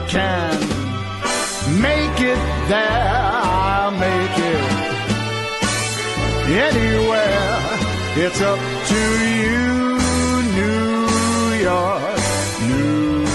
can make it there. I'll make it anywhere. It's up to you, New York, New York.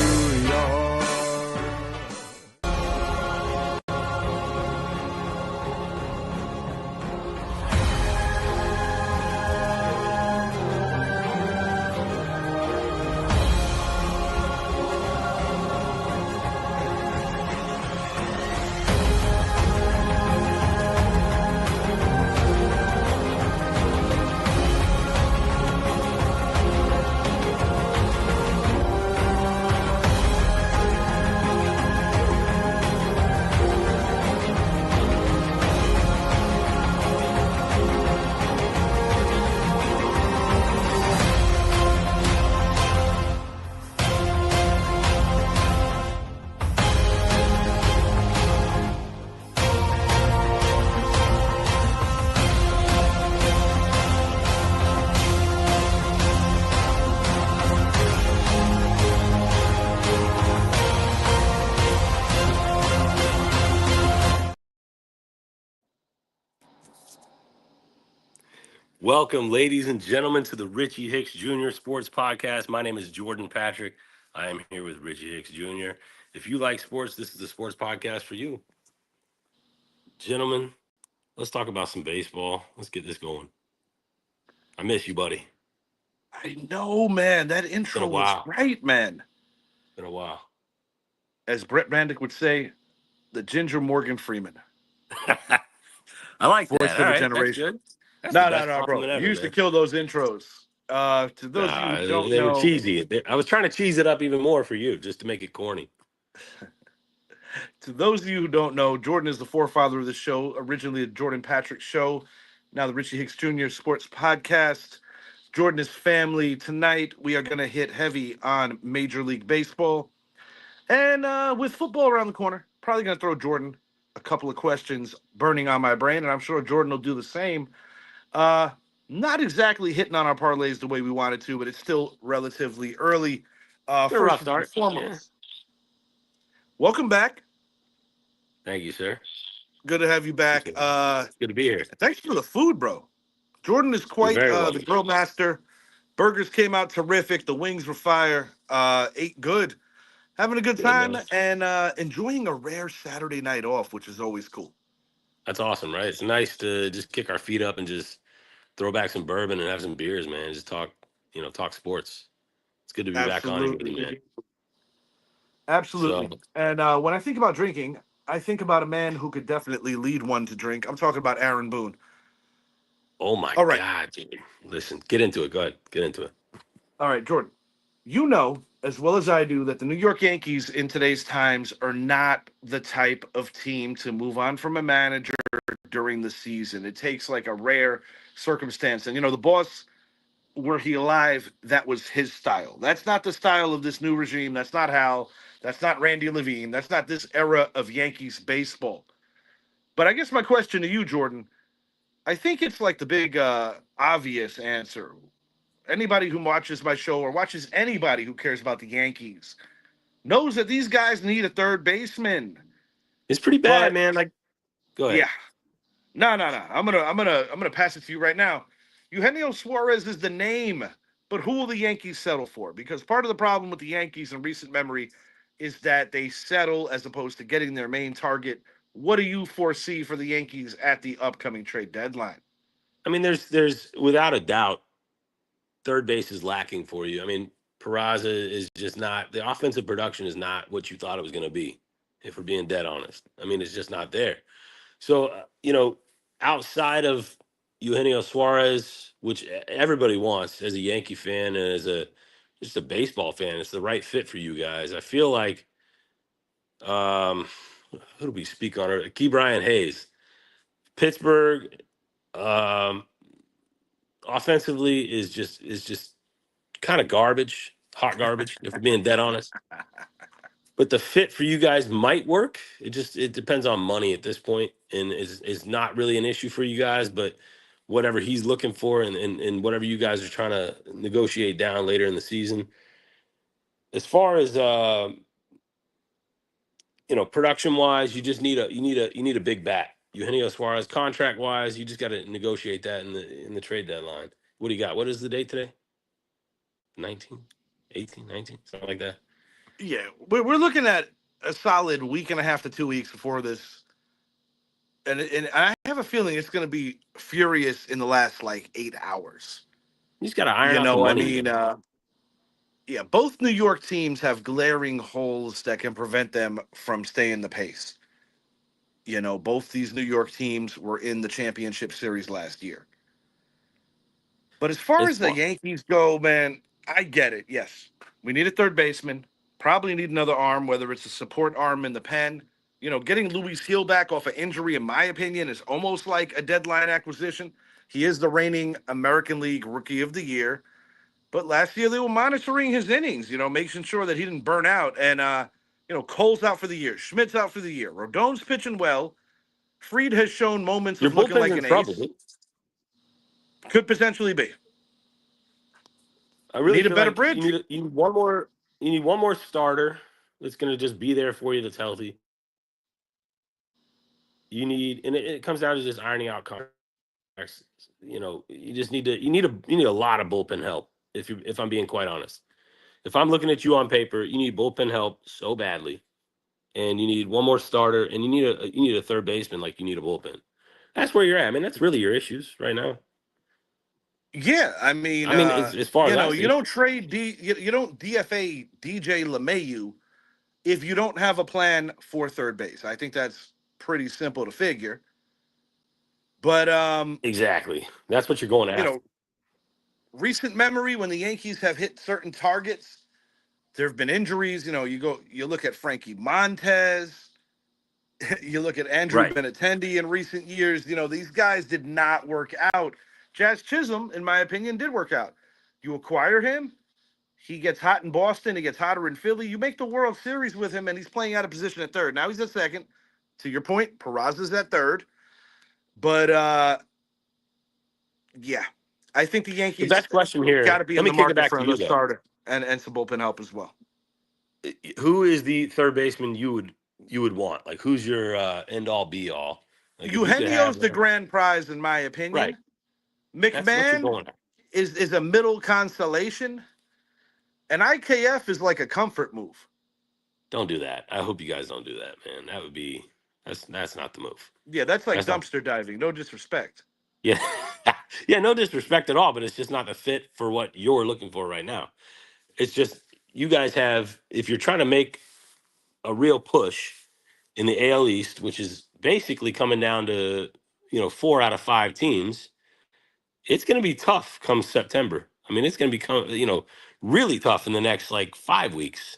Welcome, ladies and gentlemen, to the Richie Hicks Jr. Sports Podcast. My name is Jordan Patrick. I am here with Richie Hicks Jr. If you like sports, this is the sports podcast for you. Gentlemen, let's talk about some baseball. Let's get this going. I miss you, buddy. I know, man. That intro was great, man. Been a while. As Brett Bandick would say, the Ginger Morgan Freeman. I like Voice that. for the generation. No, bro. You used to kill those intros. To those of you who don't they know, were cheesy. I was trying to cheese it up even more for you, just to make it corny. To those of you who don't know, Jordan is the forefather of the show, originally the Jordan Patrick Show, now the Richie Hicks Jr. Sports Podcast. Jordan is family. Tonight, we are going to hit heavy on Major League Baseball. And with football around the corner, probably going to throw Jordan a couple of questions burning on my brain, and I'm sure Jordan will do the same. Not exactly hitting on our parlays the way we wanted to, but it's still relatively early. First and foremost, welcome back. Thank you, sir. Good to have you back. Good to be here. Thanks for the food, bro. Jordan is quite the grill master. Burgers came out terrific. The wings were fire. Ate good. Having a good time and enjoying a rare Saturday night off, which is always cool. That's awesome, right? It's nice to just kick our feet up and just throw back some bourbon and have some beers, man. Just talk sports. It's good to be back on here with you, man. Absolutely. So, and when I think about drinking, I think about a man who could definitely lead one to drink. I'm talking about Aaron Boone. Oh, my God, dude. Listen, get into it. Go ahead. Get into it. All right, Jordan. You know, as well as I do, that the New York Yankees in today's times are not the type of team to move on from a manager during the season. It takes like a rare circumstance. And, the boss, were he alive, that was his style. That's not the style of this new regime. That's not Hal. That's not Randy Levine. That's not this era of Yankees baseball. But I guess my question to you, Jordan, I think it's like the big obvious answer. Anybody who watches my show or watches anybody who cares about the Yankees knows that these guys need a third baseman. It's pretty bad, man. Like, go ahead. Yeah. No. I'm gonna pass it to you right now. Eugenio Suarez is the name, but who will the Yankees settle for? Because part of the problem with the Yankees in recent memory is that they settle as opposed to getting their main target. What do you foresee for the Yankees at the upcoming trade deadline? I mean, there's without a doubt, third base is lacking for you. I mean, Peraza is just not, the offensive production is not what you thought it was going to be, if we're being dead honest. I mean, it's just not there. So, outside of Eugenio Suarez, which everybody wants as a Yankee fan and as just a baseball fan, it's the right fit for you guys. I feel like, who do we speak on? Key Brian Hayes. Pittsburgh, offensively is just kind of garbage, hot garbage, if we're being dead honest. But the fit for you guys might work. It depends on money at this point, and is not really an issue for you guys. But whatever he's looking for, and whatever you guys are trying to negotiate down later in the season. As far as production wise, you need a big bat. Eugenio Suarez, contract wise, you just got to negotiate that in the trade deadline. What do you got? What is the date today? 19, 18, 19, something like that. Yeah, we're looking at a solid week and a half to 2 weeks before this, and I have a feeling it's going to be furious in the last like 8 hours. You just got to iron out the I money. mean, yeah, both New York teams have glaring holes that can prevent them from staying the pace. Both these New York teams were in the championship series last year. But as far It's as the fun. Yankees go, man, I get it. Yes, we need a third baseman. Probably need another arm, whether it's a support arm in the pen. Getting Louis Seal back off an injury, in my opinion, is almost like a deadline acquisition. He is the reigning American League Rookie of the Year. But last year they were monitoring his innings, making sure that he didn't burn out. And Cole's out for the year, Schmidt's out for the year, Rodon's pitching well. Fried has shown moments Your of looking bullpen's like in an trouble, ace. dude. Could potentially be. I really Need a feel better like bridge. you need one more. You need one more starter that's going to just be there for you. That's healthy. You need, and it comes down to just ironing out contracts. You just need to. You need a lot of bullpen help. If I'm being quite honest, if I'm looking at you on paper, you need bullpen help so badly, and you need one more starter, and you need a third baseman like you need a bullpen. That's where you're at. I mean, that's really your issues right now. Yeah, I mean, As far as I you see, don't trade you don't DFA DJ LeMahieu if you don't have a plan for third base. I think that's pretty simple to figure. But exactly. That's what you're going you after. know, recent memory when the Yankees have hit certain targets, there have been injuries. You look at Frankie Montez, you look at Andrew Right. Benintendi in recent years. These guys did not work out. Jazz Chisholm, in my opinion, did work out. You acquire him, he gets hot in Boston, he gets hotter in Philly. You make the World Series with him, and he's playing out of position at third. Now he's at second. To your point, Peraza's at third. But yeah, I think the The Yankees best question got here. to be Let in me the kick it market back for to you another though. starter and some bullpen help as well. Who is the third baseman you would want? Like, who's your end all be all? Like, if you could Eugenio's have the grand prize, in my right, opinion. that's what you're McMahon going at. is a middle constellation, and IKF is like a comfort move. Don't do that. I hope you guys don't do that, man. That would be that's not the move. Yeah, that's like That's not. dumpster diving. No disrespect. Yeah, yeah. No disrespect at all, but it's just not the fit for what you're looking for right now. It's just you guys have. If you're trying to make a real push in the AL East, which is basically coming down to 4 out of 5 teams, it's going to be tough come September. I mean, it's going to become really tough in the next like 5 weeks.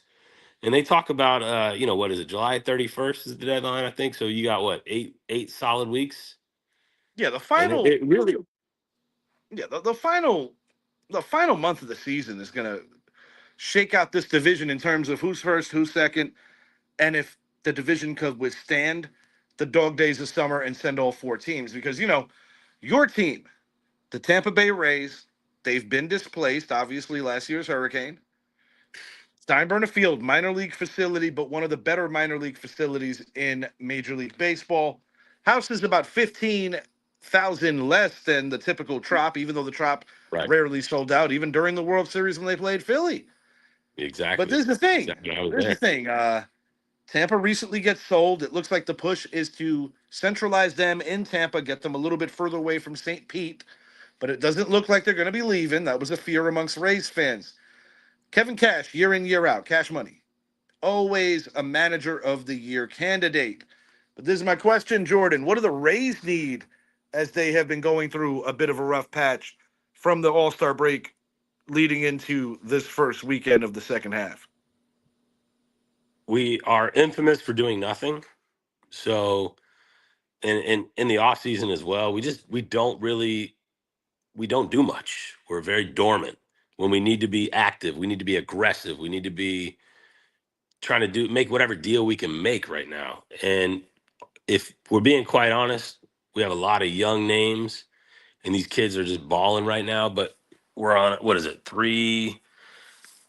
And they talk about what is it, July 31st is the deadline, I think. So you got what, eight solid weeks, Yeah, the and final it really yeah, the final month of the season is going to shake out this division in terms of who's first, who's second, and if the division could withstand the dog days of summer and send all 4 teams. Because your team, the Tampa Bay Rays, they've been displaced. Obviously, last year's hurricane. Steinbrenner Field, minor league facility, but one of the better minor league facilities in Major League Baseball. House is about 15,000 less than the typical Trop, even though the Trop right, rarely sold out, even during the World Series when they played Philly. But exactly. this is the thing. Exactly. I was This is the there. thing. Tampa recently gets sold. It looks like the push is to centralize them in Tampa, get them a little bit further away from St. Pete, but it doesn't look like they're going to be leaving. That was a fear amongst Rays fans. Kevin Cash, year in, year out, Cash Money, always a manager of the year candidate. But this is my question, Jordan. What do the Rays need as they have been going through a bit of a rough patch from the All-Star break leading into this first weekend of the second half? We are infamous for doing nothing. So, and in the off season as well, we don't do much. We're very dormant. When we need to be active, we need to be aggressive. We need to be trying to make whatever deal we can make right now. And if we're being quite honest, we have a lot of young names, and these kids are just balling right now. But we're on what is it, three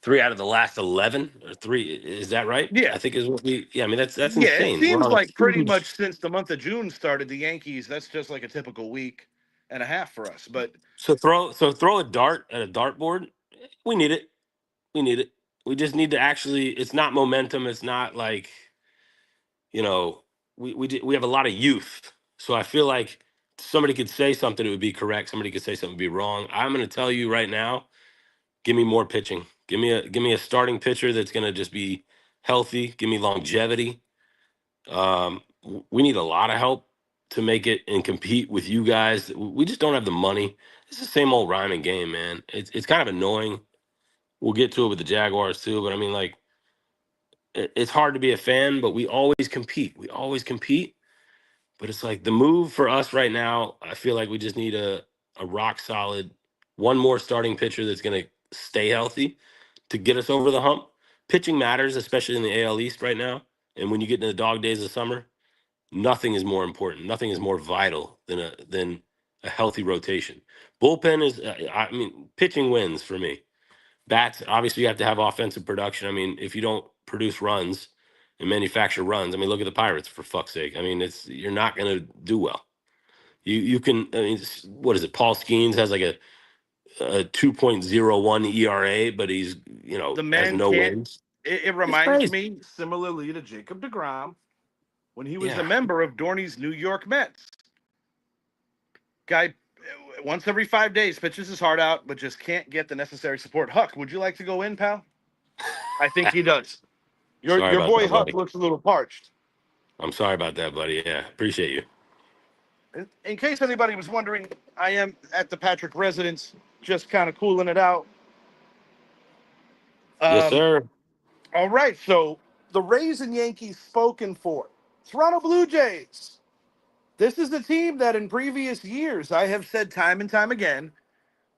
3 out of the last 11 or 3. Is that right? Yeah. I think is what we. Yeah, I mean that's Yeah, it insane. We're seems on a like pretty much huge. since the month of June started, the Yankees, that's just like a typical week and a half for us. But So throw a dart at a dartboard. We need it. We need it. We just need to actually. It's not momentum. It's not like you know. We have a lot of youth. So I feel like somebody could say something, it would be correct. Somebody could say something, would be wrong. I'm going to tell you right now. Give me more pitching. Give me a starting pitcher that's going to just be healthy. Give me longevity. We need a lot of help to make it and compete with you guys. We just don't have the money. It's the same old rhyming game, man. It's kind of annoying. We'll get to it with the Jaguars too, but I mean, like, it's hard to be a fan, but we always compete. We always compete. But it's like the move for us right now. I feel like we just need a rock solid one more starting pitcher that's going to stay healthy to get us over the hump. Pitching matters, especially in the AL East right now. And when you get into the dog days of summer, nothing is more important. Nothing is more vital than a healthy rotation. Bullpen is, I mean, pitching wins for me. Bats, obviously, you have to have offensive production. I mean, if you don't produce runs and manufacture runs, I mean, look at the Pirates for fuck's sake. I mean, you're not going to do well. You can. I mean, what is it? Paul Skeens has like a 2.01 ERA, but he's the has man no can't. wins. It It's reminds crazy. me similarly to Jacob DeGrom when he was a Yeah. member of Dorney's New York Mets. Guy, once every 5 days, pitches his heart out, but just can't get the necessary support. Huck, would you like to go in, pal? I think he does. Your Sorry your about boy that, Huck buddy. looks a little parched. I'm sorry about that, buddy. Yeah, appreciate you. In case anybody was wondering, I am at the Patrick residence, just kind of cooling it out. Yes, Um, sir. all right, so the Rays and Yankees spoken for. Toronto Blue Jays. This is the team that in previous years I have said time and time again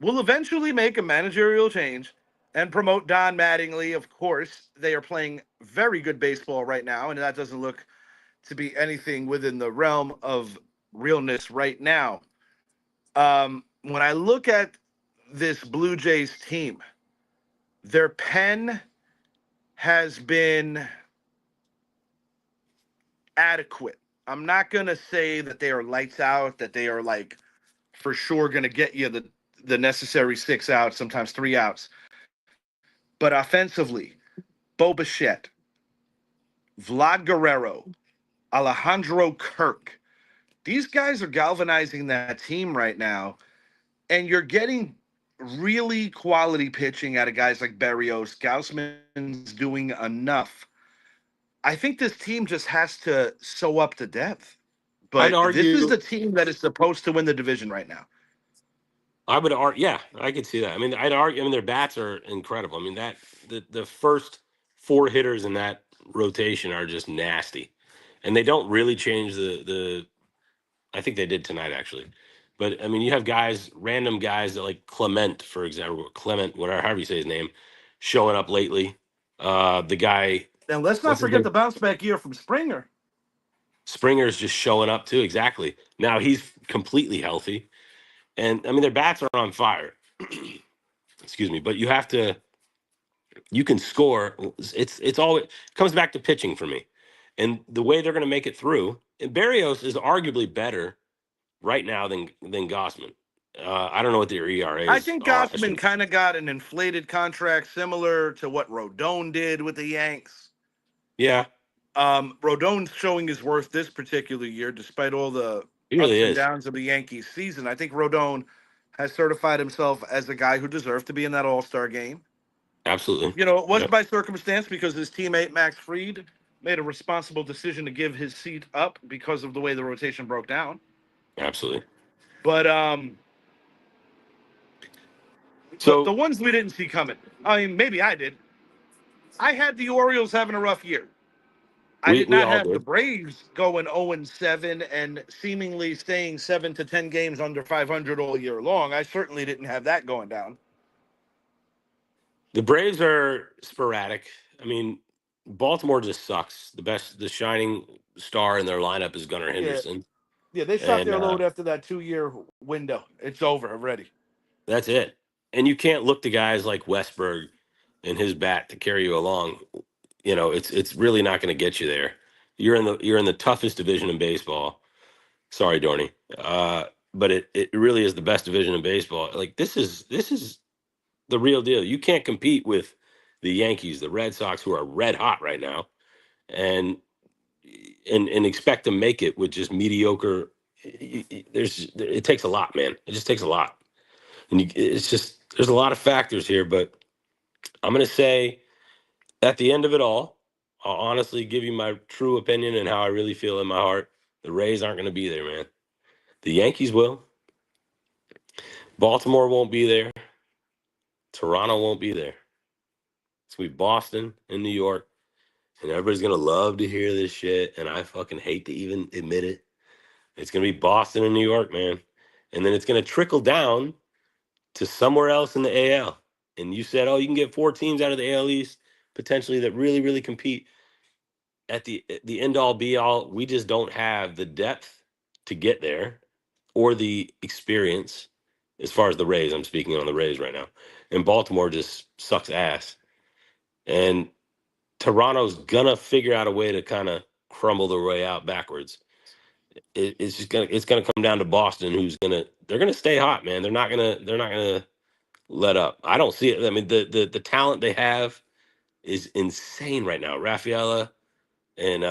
will eventually make a managerial change and promote Don Mattingly. Of course, they are playing very good baseball right now, and that doesn't look to be anything within the realm of realness right now. When I look at this Blue Jays team, their pen has been adequate. I'm not going to say that they are lights out, that they are like for sure going to get you the necessary 6 outs, sometimes 3 outs. But offensively, Bo Bichette, Vlad Guerrero, Alejandro Kirk, these guys are galvanizing that team right now. And you're getting really quality pitching out of guys like Berrios. Gausman's doing enough. I think this team just has to sew up the depth. I'd But this is argue. the team that is supposed to win the division right now. I would argue. Yeah, I could see that. I mean, I'd argue. I mean, their bats are incredible. I mean, the first 4 hitters in that rotation are just nasty, and they don't really change the. I think they did tonight actually, but I mean, you have guys, random guys that like Clement, for example, Clement, whatever, however you say his name, showing up lately. The guy, And let's not what's his forget name? the bounce back year from Springer. Springer's just showing up too. Exactly. Now he's completely healthy, and I mean their bats are on fire. Excuse me, but you can score. It's all it comes back to pitching for me, and the way they're going to make it through. And Barrios is arguably better right now than Gossman. I don't know what their I ERAs think are. Gossman kind of got an inflated contract similar to what Rodon did with the Yanks. Yeah, Rodon's showing his worth this particular year, despite all the he really ups and is. downs of the Yankees season. I think Rodon has certified himself as a guy who deserved to be in that All-Star game. Absolutely. You know, it was Yep. by circumstance because his teammate Max Fried made a responsible decision to give his seat up because of the way the rotation broke down. Absolutely. But the So ones we didn't see coming. I mean, maybe I did. I had the Orioles having a rough year. I we did we not all have the did. Braves going 0-7 and seemingly staying 7 to 10 games under 500 all year long. I certainly didn't have that going down. The Braves are sporadic. I mean, Baltimore just sucks. The shining star in their lineup is Gunnar Yeah, Henderson, yeah, they shot and their load after that 2 year window. It's over already. that's it. And you can't look to guys like Westberg and his bat to carry you along, it's really not going to get you there. You're in the toughest division in baseball. Sorry, Dorney. But it really is the best division in baseball. Like this is the real deal. You can't compete with the Yankees, the Red Sox, who are red hot right now, and and expect to make it with just mediocre. It takes a lot, man. It just takes a lot, and it's just there's a lot of factors here. But I'm gonna say at the end of it all, I'll honestly give you my true opinion and how I really feel in my heart. The Rays aren't gonna be there, man. The Yankees will. Baltimore won't be there. Toronto won't be there. It's gonna be Boston and New York, and everybody's gonna love to hear this shit. And I fucking hate to even admit it. It's gonna be Boston and New York, man, and then it's gonna trickle down to somewhere else in the AL. And you said, oh, you can get 4 teams out of the AL East potentially that really, really compete. At the end all be all, we just don't have the depth to get there or the experience as far as the Rays. I'm speaking on the Rays right now. And Baltimore just sucks ass. And Toronto's gonna figure out a way to kind of crumble their way out backwards. It's gonna come down to Boston, they're gonna stay hot, man. They're not gonna let up. I don't see it. I mean, the talent they have is insane right now. Rafaela and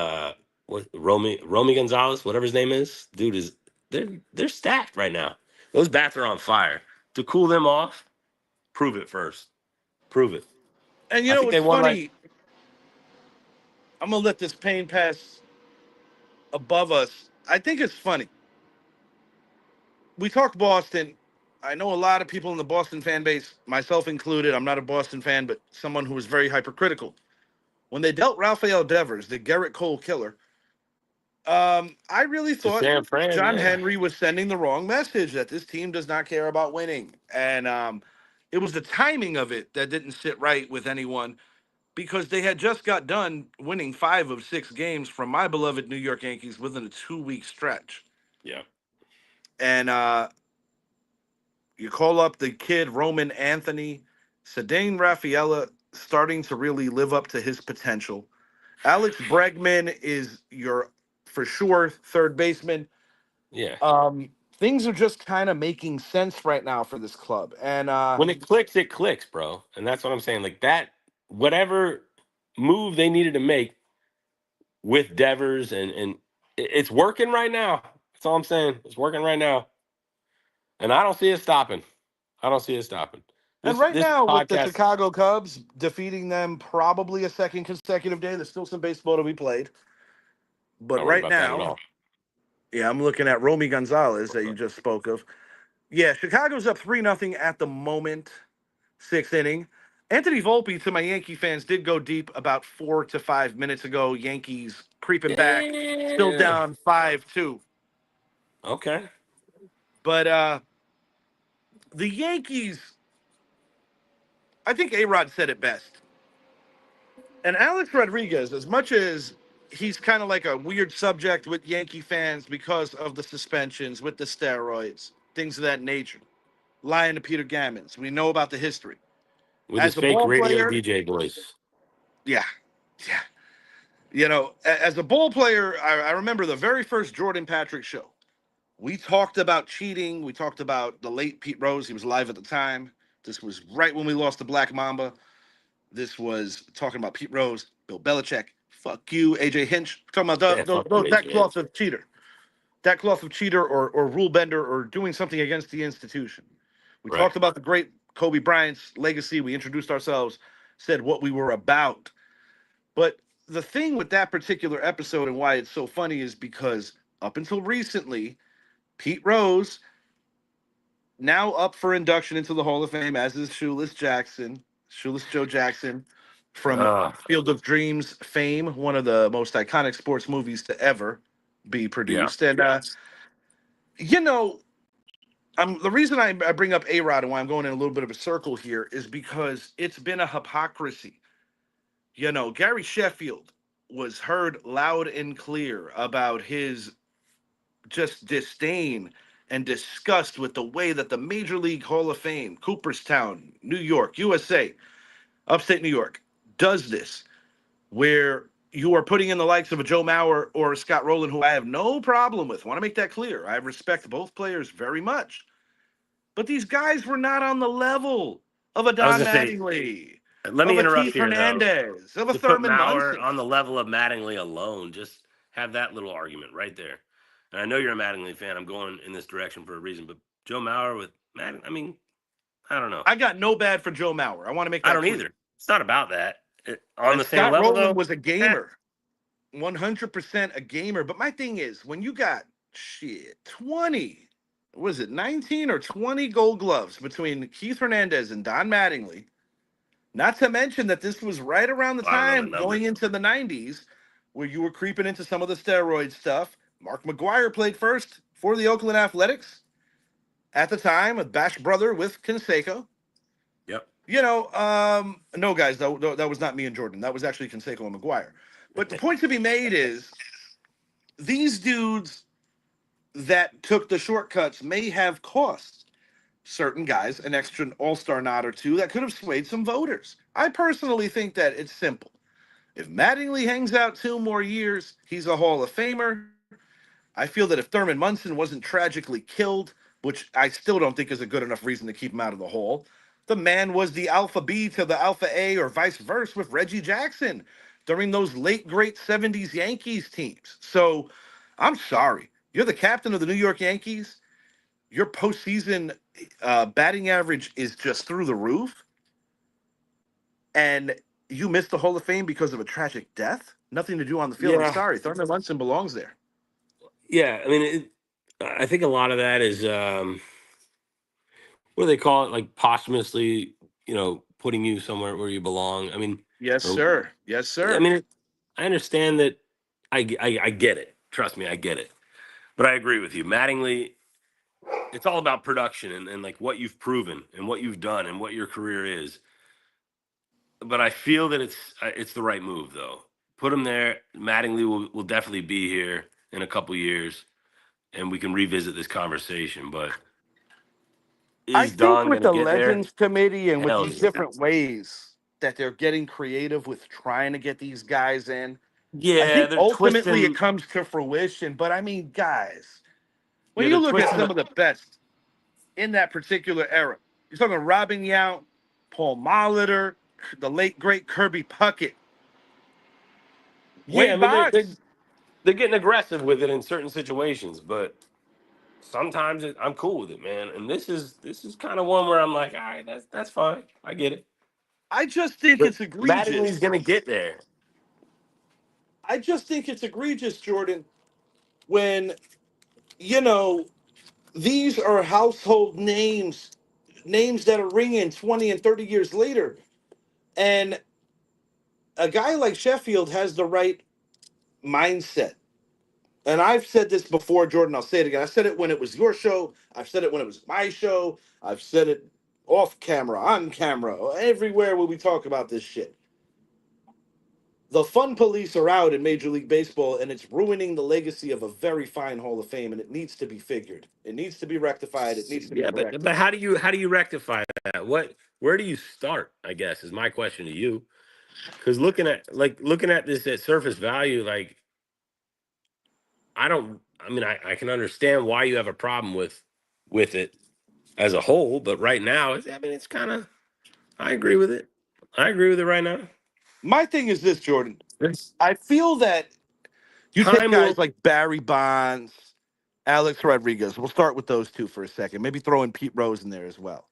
Romy Gonzalez, whatever his name is, dude is they're stacked right now. Those bats are on fire. To cool them off, prove it first. Prove it. And I think they it's won like funny. I'm gonna let this pain pass above us. I think it's funny. We talk Boston. I know a lot of people in the Boston fan base, myself included. I'm not a Boston fan, but someone who is very hypercritical. When they dealt Rafael Devers, the Garrett Cole killer, I really to thought San Fran, John yeah. Henry was sending the wrong message that this team does not care about winning. And it was the timing of it that didn't sit right with anyone because they had just got done winning 5 of 6 games from my beloved New York Yankees within a 2-week stretch. Yeah. And you call up the kid Roman Anthony, Cedane Rafaela starting to really live up to his potential. Alex Bregman is your for sure third baseman. Yeah. Things are just kind of making sense right now for this club. And When it clicks, bro. And that's what I'm saying. Like that, whatever move they needed to make with Devers and it's working right now. That's all I'm saying. It's working right now. And I don't see it stopping. I don't see it stopping. and This right this now with the podcast, Chicago Cubs defeating them probably a second consecutive day, there's still some baseball to be played. But not worried right about that at now, all. yeah, I'm looking at Romy Gonzalez that you just spoke of. Yeah, Chicago's up 3-0 at the moment, 6th inning. Anthony Volpe, to my Yankee fans, did go deep about 4 to 5 minutes ago. Yankees creeping back, still Damn. down 5-2. Okay. But the Yankees, I think A-Rod said it best. And Alex Rodriguez, as much as he's kind of like a weird subject with Yankee fans because of the suspensions, with the steroids, things of that nature, lying to Peter Gammons, we know about the history. With his As a fake ball radio player, DJ voice. yeah, yeah. As a ball player, I remember the very first Jordan Patrick show. We talked about cheating. We talked about the late Pete Rose. He was alive at the time. This was right when we lost the Black Mamba. This was talking about Pete Rose, Bill Belichick. Fuck you, AJ Hinch. We're talking Yeah, about fuck you, that AJ. cloth of cheater. That cloth of cheater or rule bender or doing something against the institution. We Right. talked about the great Kobe Bryant's legacy. We introduced ourselves, said what we were about. But the thing with that particular episode and why it's so funny is because up until recently, Pete Rose, now up for induction into the Hall of Fame, as is Shoeless Joe Jackson, from Uh, Field of Dreams fame, one of the most iconic sports movies to ever be yeah. produced. And you know, the reason I bring up A Rod and why I'm going in a little bit of a circle here is because it's been a hypocrisy. Gary Sheffield was heard loud and clear about his just disdain and disgust with the way that the Major League Hall of Fame, Cooperstown, New York, USA, upstate New York, does this, where you are putting in the likes of a Joe Mauer or a Scott Rowland, who I have no problem with. I want to make that clear. I respect both players very much. But these guys were not on the level of a I was Don gonna say, Mattingly, let of me a interrupt Keith here though. Hernandez, of a To put Thurman Maurer Munson. on the level of Mattingly alone, just have that little argument right there. And I know you're a Mattingly fan. I'm going in this direction for a reason, but Joe Mauer with Mattingly, I mean, I don't know. I got no bad for Joe Mauer. I want to make I that don't clear. either. It's not about that. On And the same Scott level Rowland though, was a eh, gamer, 100% a gamer. But my thing is, when you got 20, was it 19 or 20 gold gloves between Keith Hernandez and Don Mattingly, not to mention that this was right around the I don't know the time numbers. going into the 90s where you were creeping into some of the steroid stuff. Mark McGuire played first for the Oakland Athletics at the time, a Bash brother with Canseco. Yep. No, guys, that was not me and Jordan. That was actually Canseco and McGuire. But the point to be made is these dudes that took the shortcuts may have cost certain guys an extra all-star nod or two that could have swayed some voters. I personally think that it's simple. If Mattingly hangs out 2 more years, he's a Hall of Famer. I feel that if Thurman Munson wasn't tragically killed, which I still don't think is a good enough reason to keep him out of the Hall, the man was the Alpha B to the Alpha A or vice versa with Reggie Jackson during those late great 70s Yankees teams. So I'm sorry. You're the captain of the New York Yankees. Your postseason batting average is just through the roof. And you missed the Hall of Fame because of a tragic death? Nothing to do on the field. I'm Yeah. sorry. Thurman Munson belongs there. Yeah. I mean, I think a lot of that is what do they call it? Like posthumously, putting you somewhere where you belong. I mean, Yes, or sir. Yes, I sir. mean, I understand that. I get it. Trust me, I get it. But I agree with you. Mattingly, it's all about production and like what you've proven and what you've done and what your career is. But I feel that it's the right move though. Put him there. Mattingly will definitely be here in a couple years, and we can revisit this conversation. But I is think Don with gonna the get there? Legends Committee and with Hell these yeah. different ways that they're getting creative with trying to get these guys in, I Yeah, think they're ultimately it twisting. comes to fruition. But I mean, guys, when Yeah, you they're look at twisting some the. of the best in that particular era, you're talking Robin Yount, Paul Molitor, the late great Kirby Puckett, Yeah, I Wade mean Boggs. they're getting aggressive with it in certain situations, but sometimes I'm cool with it, man. And this is kind of one where I'm like, all right, that's fine. I get it. I just think But it's Mattingly's egregious. gonna get there. I just think it's egregious, Jordan, when, you know, these are household names, names that are ringing 20 and 30 years later. And a guy like Sheffield has the right mindset. And I've said this before, Jordan. I'll say it again. I said it when it was your show. I've said it when it was my show. I've said it off camera, on camera, everywhere where we talk about this shit. The fun police are out in Major League Baseball, and it's ruining the legacy of a very fine Hall of Fame, and it needs to be figured. It needs to be rectified. It needs to be Yeah, but corrected. but how do you rectify that? Where do you start? I guess is my question to you. Because looking at this at surface value, like I don't. I mean, I can understand why you have a problem with it as a whole, but right now, I mean, it's kind of. I agree with it. I agree with it right now. My thing is this, Jordan. It's I feel that you take time guys will. like Barry Bonds, Alex Rodriguez. We'll start with those two for a second. Maybe throw in Pete Rose in there as well.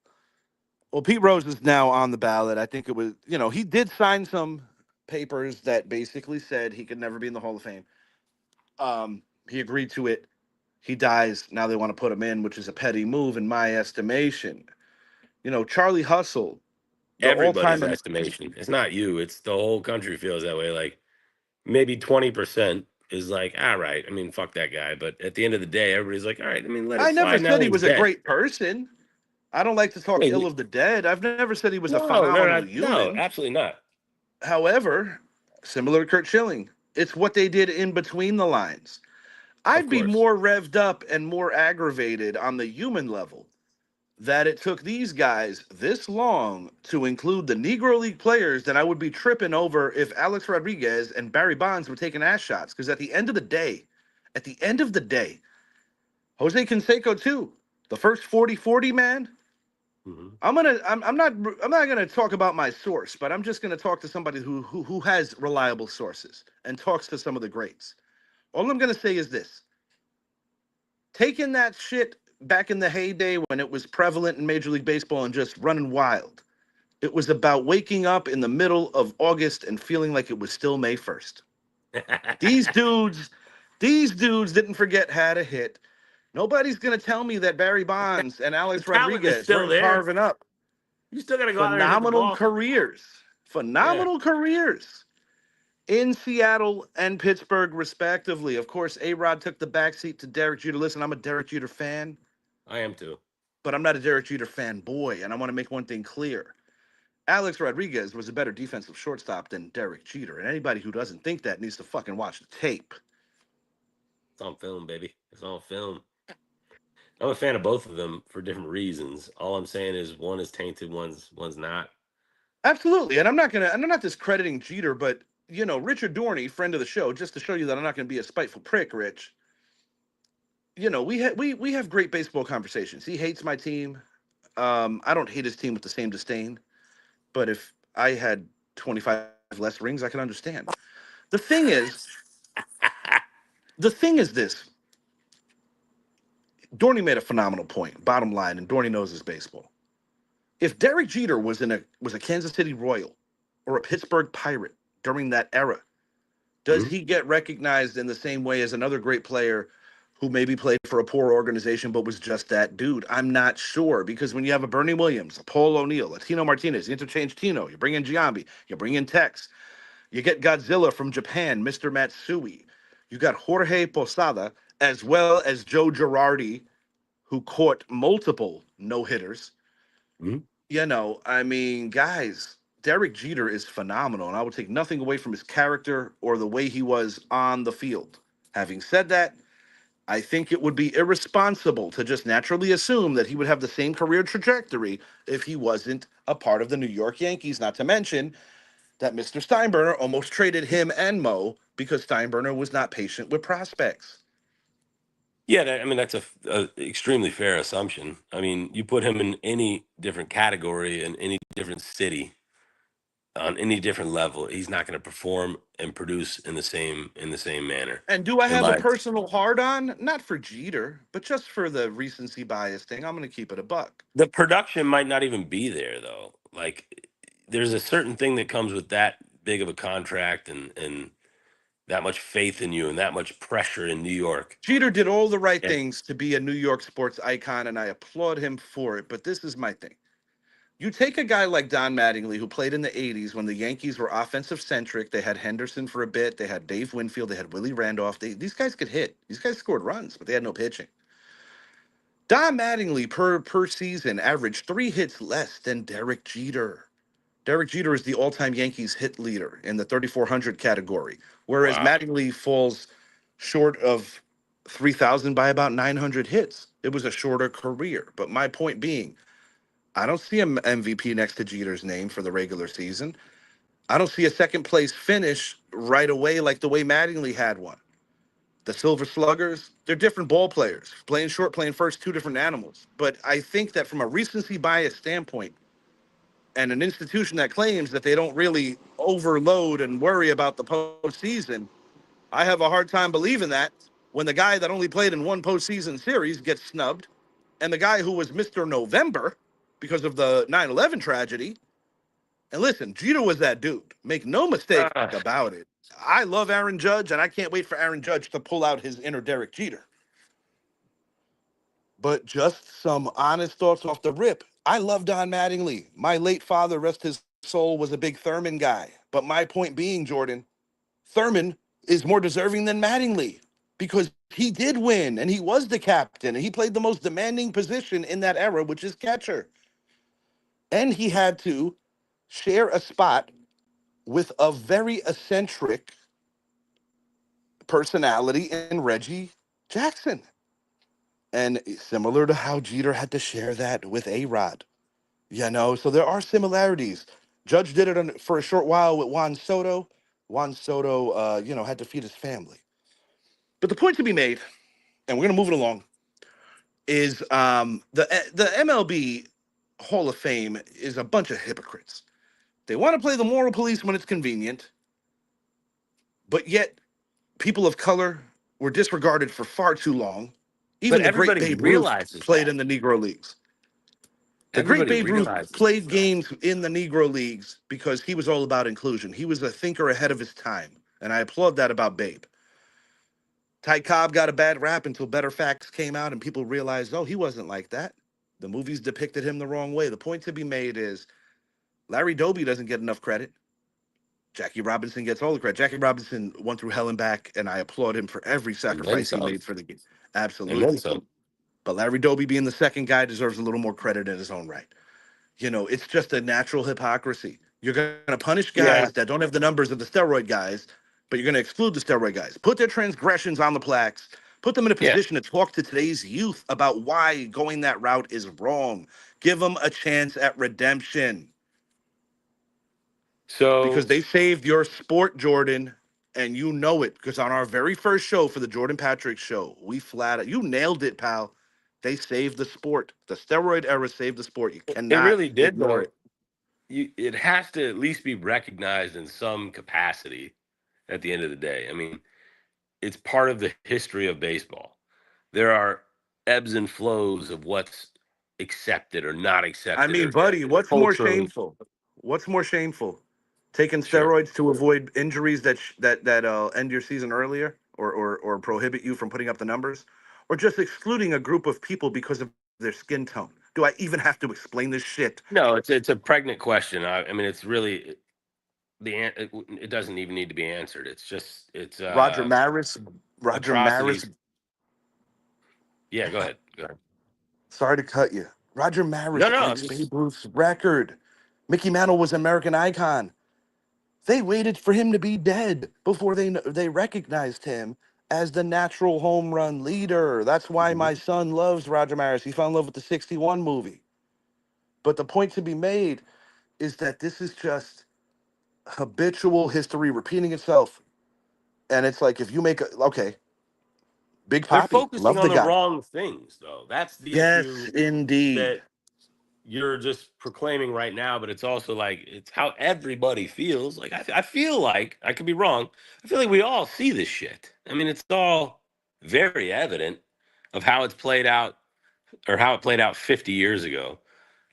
Well, Pete Rose is now on the ballot. I think it was, he did sign some papers that basically said he could never be in the Hall of Fame. He agreed to it. He dies. Now they want to put him in, which is a petty move in my estimation. Charlie Hustle, the Everybody's all-time. estimation. It's not you. It's the whole country feels that way. Like maybe 20% is like, all right. I mean, fuck that guy. But at the end of the day, everybody's like, all right. I mean, let it I never slide now said that he he's was a dead. great person. I don't like to talk Wait, ill of the dead. I've never said he was a no, no, phenomenal no, no, human. absolutely not. However, similar to Kurt Schilling, it's what they did in between the lines. Of I'd be course. more revved up and more aggravated on the human level that it took these guys this long to include the Negro League players, then I would be tripping over if Alex Rodriguez and Barry Bonds were taking ass shots. Because at the end of the day, Jose Canseco too, the first 40-40 man. Mhm. I'm not gonna talk about my source, but I'm just gonna talk to somebody who has reliable sources and talks to some of the greats. All I'm gonna say is this: taking that shit back in the heyday when it was prevalent in Major League Baseball and just running wild. It was about waking up in the middle of August and feeling like it was still May 1st. These dudes, these dudes didn't forget how to hit. Nobody's gonna tell me that Barry Bonds and The Alex talent is Rodriguez still weren't there. carving up You still got to go out there and hit the phenomenal ball. careers. Yeah, Phenomenal careers in Seattle and Pittsburgh, respectively. Of course, A-Rod took the backseat to Derek Jeter. Listen, I'm a Derek Jeter fan, I am too. but I'm not a Derek Jeter fanboy. And I want to make one thing clear. Alex Rodriguez was a better defensive shortstop than Derek Jeter. And anybody who doesn't think that needs to fucking watch the tape. It's on film, baby. It's on film. I'm a fan of both of them for different reasons. All I'm saying is one is tainted, one's not. Absolutely. And I'm not discrediting Jeter, but Richard Dorney, friend of the show, just to show you that I'm not gonna be a spiteful prick, Rich. We have great baseball conversations. He hates my team. I don't hate his team with the same disdain, but if I had 25 less rings, I can understand. The thing is, the thing is this. Dorney made a phenomenal point, bottom line, and Dorney knows his baseball. If Derek Jeter was a Kansas City Royal or a Pittsburgh Pirate during that era, does Mhm. he get recognized in the same way as another great player who maybe played for a poor organization but was just that dude? I'm not sure, because when you have a Bernie Williams, a Paul O'Neill, a Tino Martinez, you interchange Tino, you bring in Giambi, you bring in Tex, you get Godzilla from Japan, Mr. Matsui, you got Jorge Posada, as well as Joe Girardi, who caught multiple no-hitters. Mhm. I mean, guys, Derek Jeter is phenomenal, and I would take nothing away from his character or the way he was on the field. Having said that, I think it would be irresponsible to just naturally assume that he would have the same career trajectory if he wasn't a part of the New York Yankees, not to mention that Mr. Steinbrenner almost traded him and Mo because Steinbrenner was not patient with prospects. Yeah, I mean that's a extremely fair assumption. I mean, you put him in any different category in any different city on any different level, he's not going to perform and produce in the same manner. And do I In have a my personal hard on? Not for Jeter, but just for the recency bias thing. I'm going to keep it a buck. The production might not even be there though. Like there's a certain thing that comes with that big of a contract and that much faith in you and that much pressure in New York. Jeter did all the right And things to be a New York sports icon, and I applaud him for it. But this is my thing. You take a guy like Don Mattingly, who played in the 80s when the Yankees were offensive centric. They had Henderson for a bit. They had Dave Winfield. They had Willie Randolph. These guys could hit. These guys scored runs, but they had no pitching. Don Mattingly per season averaged 3 hits less than Derek Jeter. Derek Jeter is the all-time Yankees hit leader in the 3,400 category, whereas wow. Mattingly falls short of 3,000 by about 900 hits. It was a shorter career. But my point being, I don't see an MVP next to Jeter's name for the regular season. I don't see a second place finish right away like the way Mattingly had one. The Silver Sluggers, they're different ball players. Playing short, playing first, two different animals. But I think that from a recency bias standpoint, and an institution that claims that they don't really overload and worry about the postseason, I have a hard time believing that when the guy that only played in one postseason series gets snubbed, and the guy who was Mr. November because of the 9/11 tragedy. And listen, Jeter was that dude. Make no mistake Uh, about it. I love Aaron Judge, and I can't wait for Aaron Judge to pull out his inner Derek Jeter. But just some honest thoughts off the rip. I love Don Mattingly. My late father, rest his soul, was a big Thurman guy. But my point being, Jordan, Thurman is more deserving than Mattingly because he did win and he was the captain and he played the most demanding position in that era, which is catcher. And he had to share a spot with a very eccentric personality in Reggie Jackson. And similar to how Jeter had to share that with A-Rod, so there are similarities. Judge did it for a short while with Juan Soto. Juan Soto, had to feed his family. But the point to be made, and we're going to move it along, is the MLB Hall of Fame is a bunch of hypocrites. They want to play the moral police when it's convenient, but yet people of color were disregarded for far too long. But Even the great everybody Babe Ruth realizes played that. in the Negro Leagues. The great Everybody Babe Ruth realizes played that. games in the Negro Leagues because he was all about inclusion. He was a thinker ahead of his time, and I applaud that about Babe. Ty Cobb got a bad rap until better facts came out and people realized, oh, he wasn't like that. The movies depicted him the wrong way. The point to be made is Larry Doby doesn't get enough credit. Jackie Robinson gets all the credit. Jackie Robinson went through hell and back, and I applaud him for every And then sacrifice he some. made for the game. And then Absolutely. some. But Larry Doby being the second guy deserves a little more credit in his own right. It's just a natural hypocrisy. You're going to punish Yeah. guys that don't have the numbers of the steroid guys, but you're going to exclude the steroid guys. Put their transgressions on the plaques. Put them in a Yeah. position to talk to today's youth about why going that route is wrong. Give them a chance at redemption because So they saved your sport, Jordan, and you know it. Because on our very first show for the Jordan Patrick Show, we you nailed it, pal. They saved the sport. The steroid era saved the sport. You it cannot really did, ignore though. it. It has to at least be recognized in some capacity at the end of the day. I mean, it's part of the history of baseball. There are ebbs and flows of what's accepted or not I accepted mean, or buddy, what's more culturally. shameful? What's more shameful? Taking Sure. steroids to avoid injuries that end your season earlier or prohibit you from putting up the numbers, or just excluding a group of people because of their skin tone? Do I even have to explain this shit? No, it's a pregnant question. I mean, it's really it doesn't even need to be answered. It's just it's Roger Maris, Roger Maris. atrocities. Yeah, go ahead. Go ahead. Sorry to cut you. Roger No, Maris no, breaks just Babe Ruth's record. Mickey Mantle was American icon. They waited for him to be dead before they recognized him as the natural home run leader. That's why my son loves Roger Maris. He fell in love with the 61 movie. But the point to be made is that this is just habitual history repeating itself. And it's like if you make okay, Big they're Poppy, focusing love on the the guy. wrong things, though. That's the Yes, issue indeed. that you're just proclaiming right now. But it's also like it's how everybody feels. Like I feel like I could be wrong. I feel like we all see this shit. I mean, it's all very evident of how it's played out or how it played out 50 years ago.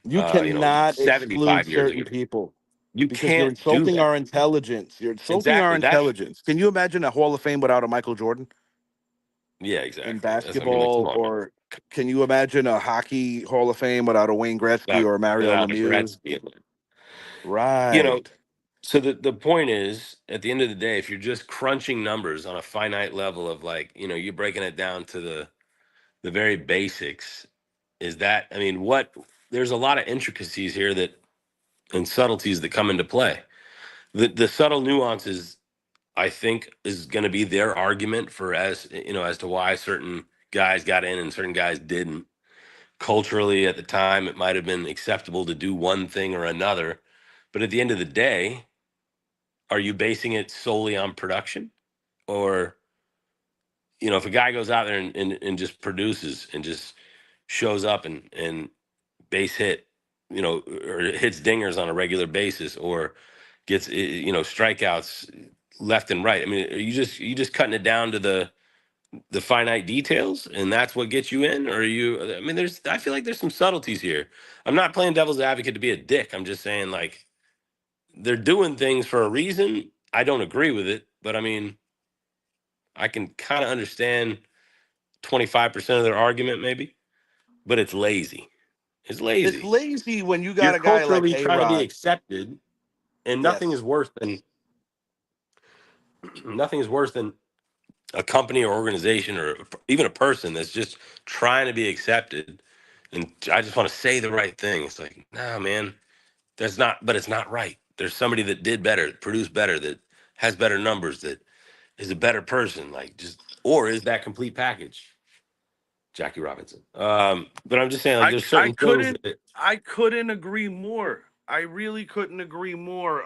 You cannot exclude 75 years ago. certain people You because you're can't do insulting that. our intelligence. You're insulting our Exactly. That's intelligence. Can you imagine a Hall of Fame without a Michael Jordan yeah, in exactly. That's I mean, like, come basketball? on, man. Or can you imagine a hockey Hall of Fame without a Wayne Gretzky Without, or a Mario without Lemieux? Gretzky. You know, Right. so the point is, at the end of the day, if you're just crunching numbers on a finite level of like, you're breaking it down to the very basics, is that I mean, there's a lot of intricacies here that and subtleties that come into play. The subtle nuances, I think, is going to be their argument for as to why certain guys got in and certain guys didn't. Culturally, at the time, it might have been acceptable to do one thing or another, but at the end of the day, are you basing it solely on production? Or, if a guy goes out there and just produces and just shows up and base hit, or hits dingers on a regular basis or gets, strikeouts left and right. I mean, are you just cutting it down to the finite details and that's what gets you in? Or are you, I mean, I feel like there's some subtleties here. I'm not playing devil's advocate to be a dick. I'm just saying, like, they're doing things for a reason. I don't agree with it, but I mean, I can kind of understand 25% of their argument, maybe, but it's lazy. It's It's lazy. lazy when you You're got a guy like culturally trying to be A-Rod. accepted, and nothing Yes. is worse than nothing is worse than a company or organization or even a person that's just trying to be accepted. And I just want to say the right thing. It's like, nah, man, that's not. But it's not right. There's somebody that did better, produced better, that has better numbers, that is a better person. Like, just or is that complete package? Jackie Robinson. But I'm just saying, like, I there's I certain things couldn't that I couldn't agree more. I really couldn't agree more.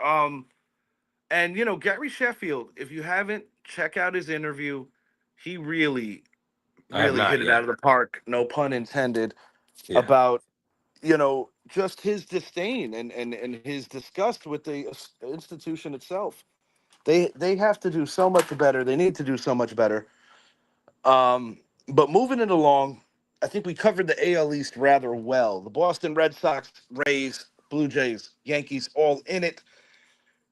And Gary Sheffield, if you haven't, check out his interview. He really, I have really not hit it out yet. of the park, no pun intended, Yeah. about just his disdain and his disgust with the institution itself. They have to do so much better. They need to do so much better. But moving it along, I think we covered the AL East rather well. The Boston Red Sox, Rays, Blue Jays, Yankees, all in it.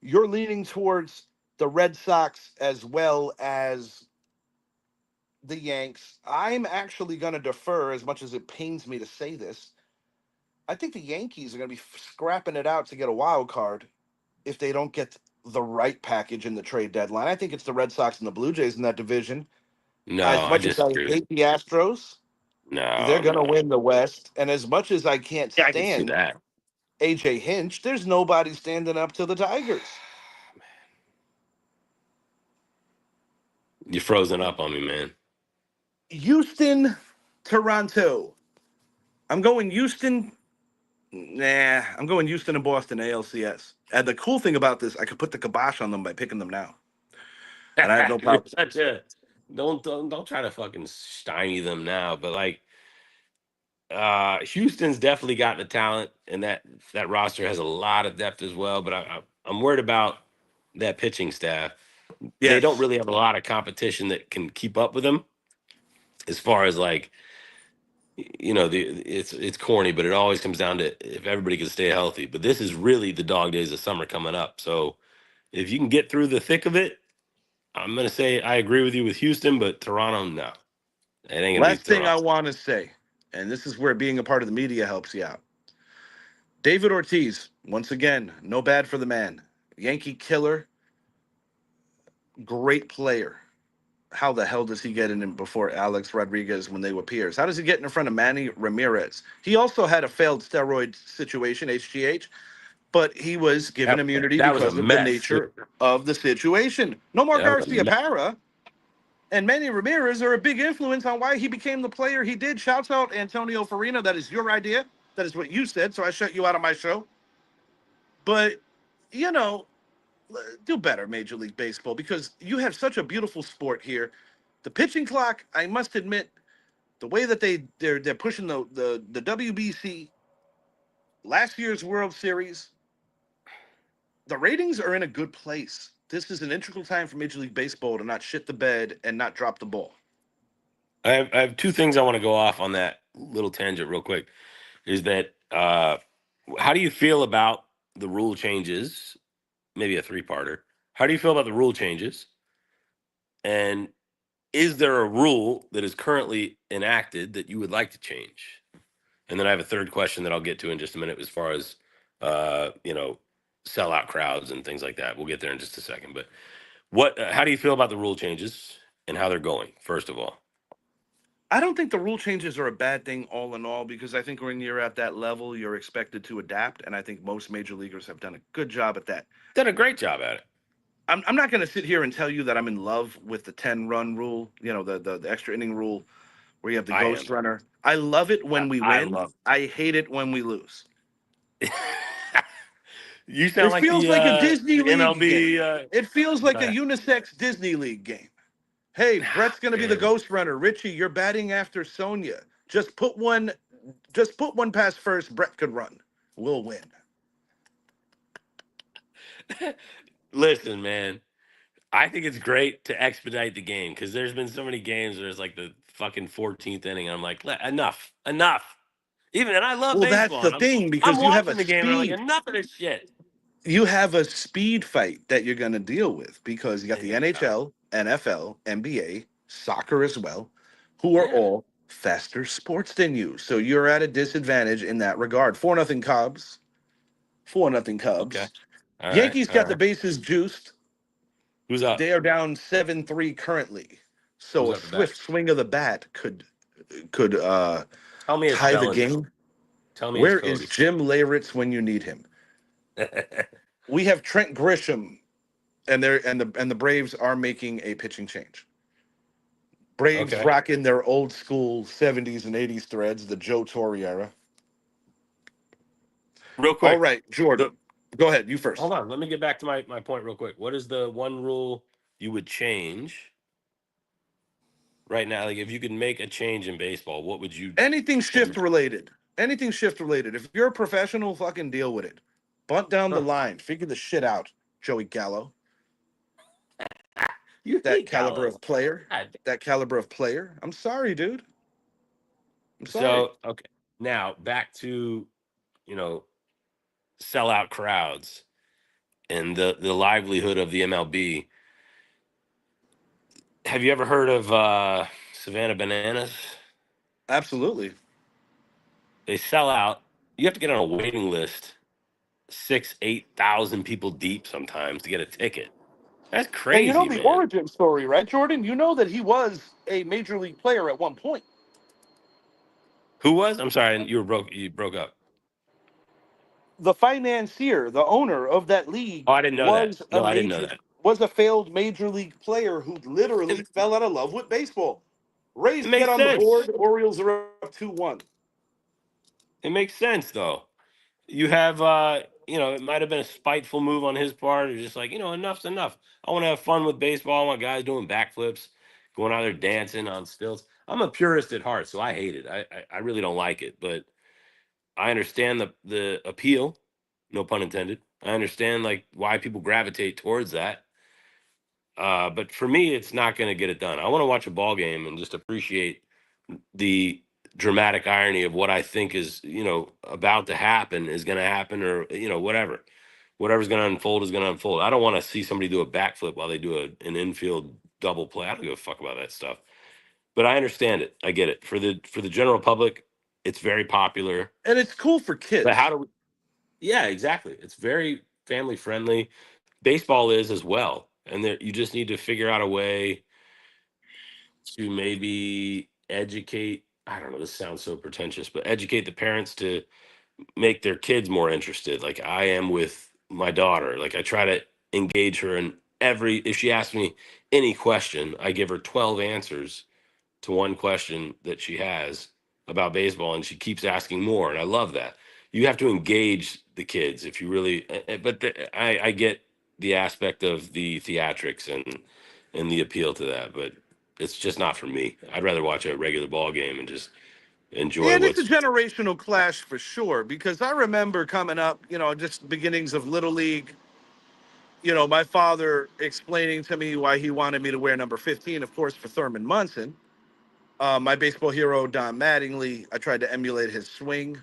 You're leaning towards the Red Sox as well as the Yanks. I'm actually going to defer, as much as it pains me to say this. I think the Yankees are going to be scrapping it out to get a wild card if they don't get the right package in the trade deadline. I think it's the Red Sox and the Blue Jays in that division. No, As I much as I disagree with hate the Astros, they're no, going to no. win the West. And as much as I can't Yeah, I can see stand that. AJ Hinch, there's nobody standing up to the Tigers. You're frozen up on me, man. Houston, Toronto. I'm going Houston. Nah, I'm going Houston and Boston ALCS. And the cool thing about this, I could put the kibosh on them by picking them now, and I have no You're problem. such a don't try to fucking stymie them now, but like Houston's definitely got the talent, and that roster has a lot of depth as well. But I'm worried about that pitching staff. They don't Yes. really have a lot of competition that can keep up with them. As far as like it's corny, but it always comes down to if everybody can stay healthy. But this is really the dog days of summer coming up. So if you can get through the thick of it, I'm gonna say I agree with you with Houston, but Toronto, no, it ain't gonna be Last thing I Toronto. want to say, and this is where being a part of the media helps you out. David Ortiz, once again, no bad for the man. Yankee killer, great player. How the hell does he get in before Alex Rodriguez when they were peers? How does he get in front of Manny Ramirez? He also had a failed steroid situation, HGH, but he was given immunity That was a because of the mess. nature of the situation. No more That was a Garcia mess. Para, and Manny Ramirez are a big influence on why he became the player he did. Shouts out Antonio Farina. That is your idea. That is what you said, so I shut you out of my show. But, you know, do better, Major League Baseball, because you have such a beautiful sport here. The pitching clock, I must admit, the way that they're pushing the WBC, last year's World Series, the ratings are in a good place. This is an integral time for Major League Baseball to not shit the bed and not drop the ball. I have two things I want to go off on that little tangent real quick. Is that how do you feel about the rule changes? Maybe a three-parter. How do you feel about the rule changes? And is there a rule that is currently enacted that you would like to change? And then I have a third question that I'll get to in just a minute as far as uh, you know, sellout crowds and things like that. We'll get there in just a second. But how do you feel about the rule changes and how they're going, first of all? I don't think the rule changes are a bad thing all in all, because I think when you're at that level, you're expected to adapt. And I think most major leaguers have done a good job at that. Done a great job at it. I'm not going to sit here and tell you that I'm in love with the 10-run rule, the extra inning rule where you have the I ghost am. runner. I love it I, when we I win. love I hate it when we lose. it. You sound It like feels like a Disney the League game. MLB. It feels Go like a ahead. unisex Disney League game. Hey, Brett's going to be the Man, ghost runner. Richie, you're batting after Sonia. Just put one past first. Brett could run. We'll win. listen, man. I think it's great to expedite the game because there's been so many games where it's like the fucking 14th inning. And I'm like, enough, enough. Even and I love Well, that's baseball, the and thing, I'm because watching the game, and I'm like, enough of this shit. you have a speed fight that you're going to deal with, because you got the Yeah, NHL, NFL, NBA, soccer as well, who are yeah. all faster sports than you. So you're at a disadvantage in that regard. 4-0 Cubs. 4-0 Okay. Cubs. All right. Yankees All got the right. bases juiced. Who's up? They are down 7-3 currently. So Who's a up to bat? swift swing of the bat could Tell me it's tie the Bellinger. game. Tell me it's Where is Cody. Jim Leyritz when you need him? We have Trent Grisham, and the Braves are making a pitching change. Braves Okay. rocking their old school 70s and 80s threads, the Joe Torre era. Real All quick. right, Jordan. Go ahead. You first. Hold on. Let me get back to my point real quick. What is the one rule you would change right now? Like if you could make a change in baseball, what would you Anything shift change? related. Anything shift related. If you're a professional, fucking deal with it. Bunt down the Huh. line. Figure the shit out, Joey Gallo. You That hate caliber of Gallo. player. God. That caliber of player. I'm sorry, dude. I'm sorry. So, okay. Now back to, you know, sellout crowds and the livelihood of the MLB. Have you ever heard of Savannah Bananas? Absolutely. They sell out. You have to get on a waiting list, 8,000 people deep sometimes to get a ticket. That's And you know crazy, the man. origin story, right, Jordan? You know that he was a major league player at one point. Who was? I'm sorry, you broke up. The financier, the owner of that league, Oh, I didn't know that. No, I didn't know that. was a failed major league player who literally It, fell out of love with baseball. it Rays get makes on the sense. board. Orioles are up 2-1. It makes sense though. You have it might have been a spiteful move on his part, or just like, enough's enough. I want to have fun with baseball. I want guys doing backflips, going out there dancing on stilts. I'm a purist at heart, so I hate it. I really don't like it, but I understand the appeal, no pun intended. I understand like why people gravitate towards that. But for me, it's not going to get it done. I want to watch a ball game and just appreciate the dramatic irony of what I think is, about to happen is going to happen, or whatever's going to unfold is going to unfold. I don't want to see somebody do a backflip while they do an infield double play. I don't give a fuck about that stuff. But I understand it. I get it. For the general public, it's very popular. And it's cool for But how kids. do we? Yeah, exactly. It's very family friendly. Baseball is as well, and you just need to figure out a way to maybe educate. I don't know. This sounds so pretentious, but educate the parents to make their kids more interested. Like I am with my daughter. Like I try to engage her in if she asks me any question, I give her 12 answers to one question that she has about baseball, and she keeps asking more, and I love that. You have to engage the kids if you really but I get the aspect of the theatrics and the appeal to that, but it's just not for me. I'd rather watch a regular ball game and just enjoy And it's a what's generational clash for sure, because I remember coming up, just beginnings of Little League, my father explaining to me why he wanted me to wear number 15, of course, for Thurman Munson. My baseball hero, Don Mattingly, I tried to emulate his swing,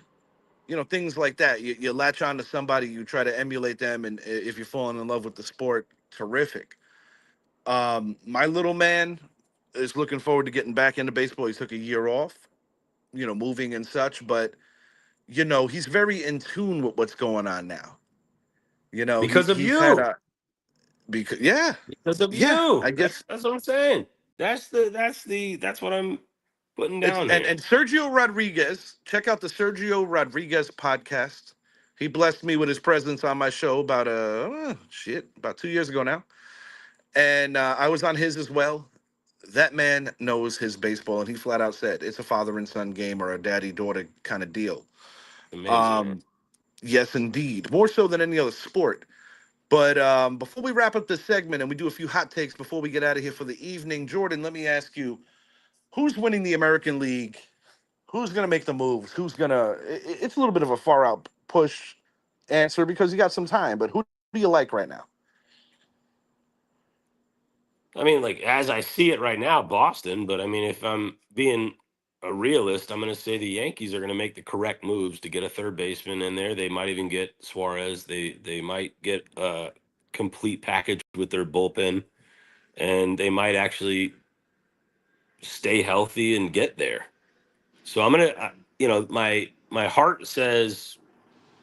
things like that. You latch on to somebody, you try to emulate them, and if you're falling in love with the sport, terrific. My little man is looking forward to getting back into baseball. He took a year off, moving and such, but he's very in tune with what's going on now. because of He's had you. a because yeah, Because of yeah. I you. guess That's what I'm saying. That's what I'm putting it's down and, here. and Sergio Rodriguez. Check out the Sergio Rodriguez podcast. He blessed me with his presence on my show about 2 years ago now, and I was on his as well. That man knows his baseball, and he flat out said it's a father and son game or a daddy daughter kind of deal. Amazing, man. Um, yes, indeed, more so than any other sport. But before we wrap up this segment and we do a few hot takes before we get out of here for the evening, Jordan, let me ask you, who's winning the American League? Who's going to make the moves? Who's going to. It's a little bit of a far out push answer because you got some time, but who do you like right now? I mean, like as I see it right now, Boston. But I mean, if I'm being a realist, I'm going to say the Yankees are going to make the correct moves to get a third baseman in there. They might even get Suarez. They might get a complete package with their bullpen, and they might actually stay healthy and get there. So I'm gonna, my heart says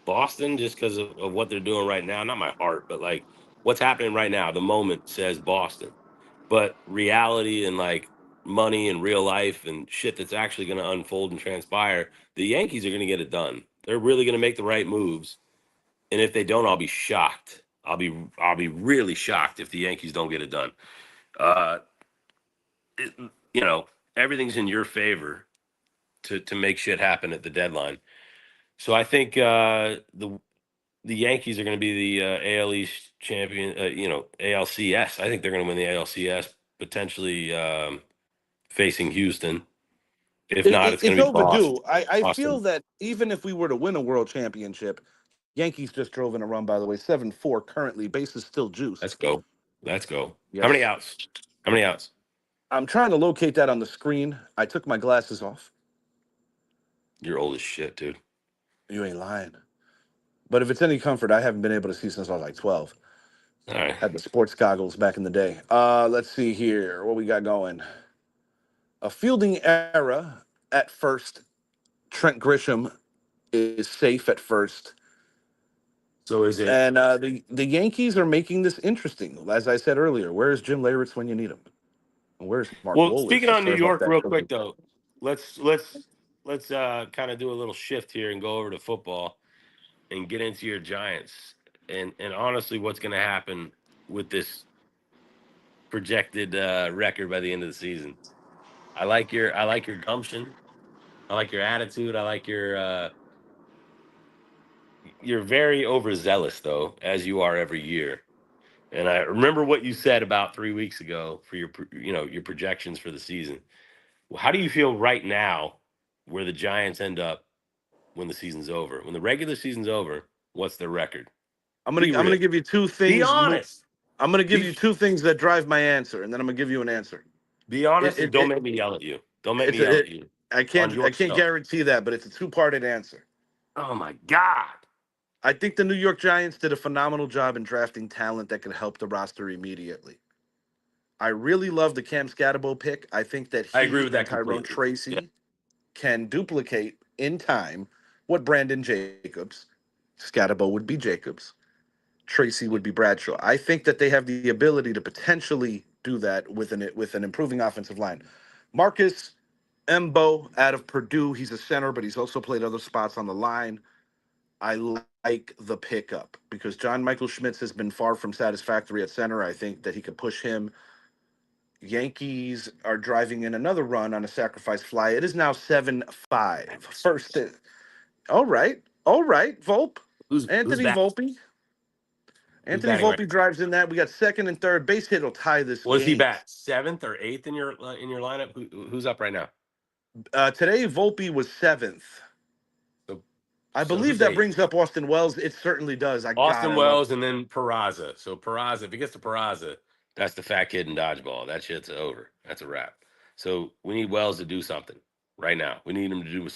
Boston just because of what they're doing right now. Not my heart, but like what's happening right now. The moment says Boston, but reality and like money and real life and shit that's actually going to unfold and transpire, the Yankees are going to get it done. They're really going to make the right moves, and if they don't, I'll be shocked. I'll be really shocked if the Yankees don't get it done. Uh, you know, everything's in your favor to make shit happen at the deadline. So I think the Yankees are going to be the AL East champion. ALCS. I think they're going to win the ALCS, potentially facing Houston. If not, it's going It's to be Boston. overdue. I feel Boston. that even if we were to win a world championship, Yankees just drove in a run, by the way, 7-4 currently. Bases still Let's juiced. go. Let's go. How many Yes. outs? How many outs? I'm trying to locate that on the screen. I took my glasses off. You're old as shit, dude. You ain't lying. But if it's any comfort, I haven't been able to see since I was like 12. All right. Had the sports goggles back in the day. Let's see here. What we got going? A fielding error at first. Trent Grisham is safe at first. So is it? And the Yankees are making this interesting. As I said earlier, where's Jim Leyritz when you need him? And where's Mark Well, Wohlers speaking to on New serve up York, that real quick coaching? though, let's kind of do a little shift here and go over to football and get into your Giants and honestly, what's going to happen with this projected record by the end of the season. I like your gumption. I like your attitude. I like you're very overzealous though, as you are every year. And I remember what you said about 3 weeks ago for your projections for the season. Well, how do you feel right now, where the Giants end up when the season's over? When the regular season's over, what's their record? Be I'm gonna real. give you two Be things. honest. I'm gonna give Be you two things that drive my answer, and then I'm gonna give you an answer. be It, honest, and it, don't it make me yell at you. Don't make it's me yell a at you on I your can't show. guarantee that, but it's a two-parted answer. Oh my God. I think the New York Giants did a phenomenal job in drafting talent that could help the roster immediately. I really love the Cam Scatterbo pick. I think that I agree he with and that Tyrone completely. Yeah. Tracy can duplicate in time what Brandon Jacobs, Scatterbo would be Jacobs, Tracy would be Bradshaw. I think that they have the ability to potentially do that with an improving offensive line. Marcus Embo out of Purdue, he's a center, but he's also played other spots on the line. I like the pickup because John Michael Schmitz has been far from satisfactory at center. I think that he could push him. Yankees are driving in another run on a sacrifice fly. It is now 7-5. First, all right, Volpe, Who's Anthony back? Volpe. Who's Anthony batting right Volpe drives in that. We got second and third. Base hit will tie this now? Was he game. bat seventh or eighth in your lineup? Who's up right now? Today, Volpe was seventh. So I so believe who's that eighth? brings up Austin Wells. It certainly does. Austin I love. Wells and then Peraza. So Peraza, if he gets to Peraza, that's the fat kid in dodgeball. That shit's over. That's a wrap. So we need Wells to do something right now. We need him to do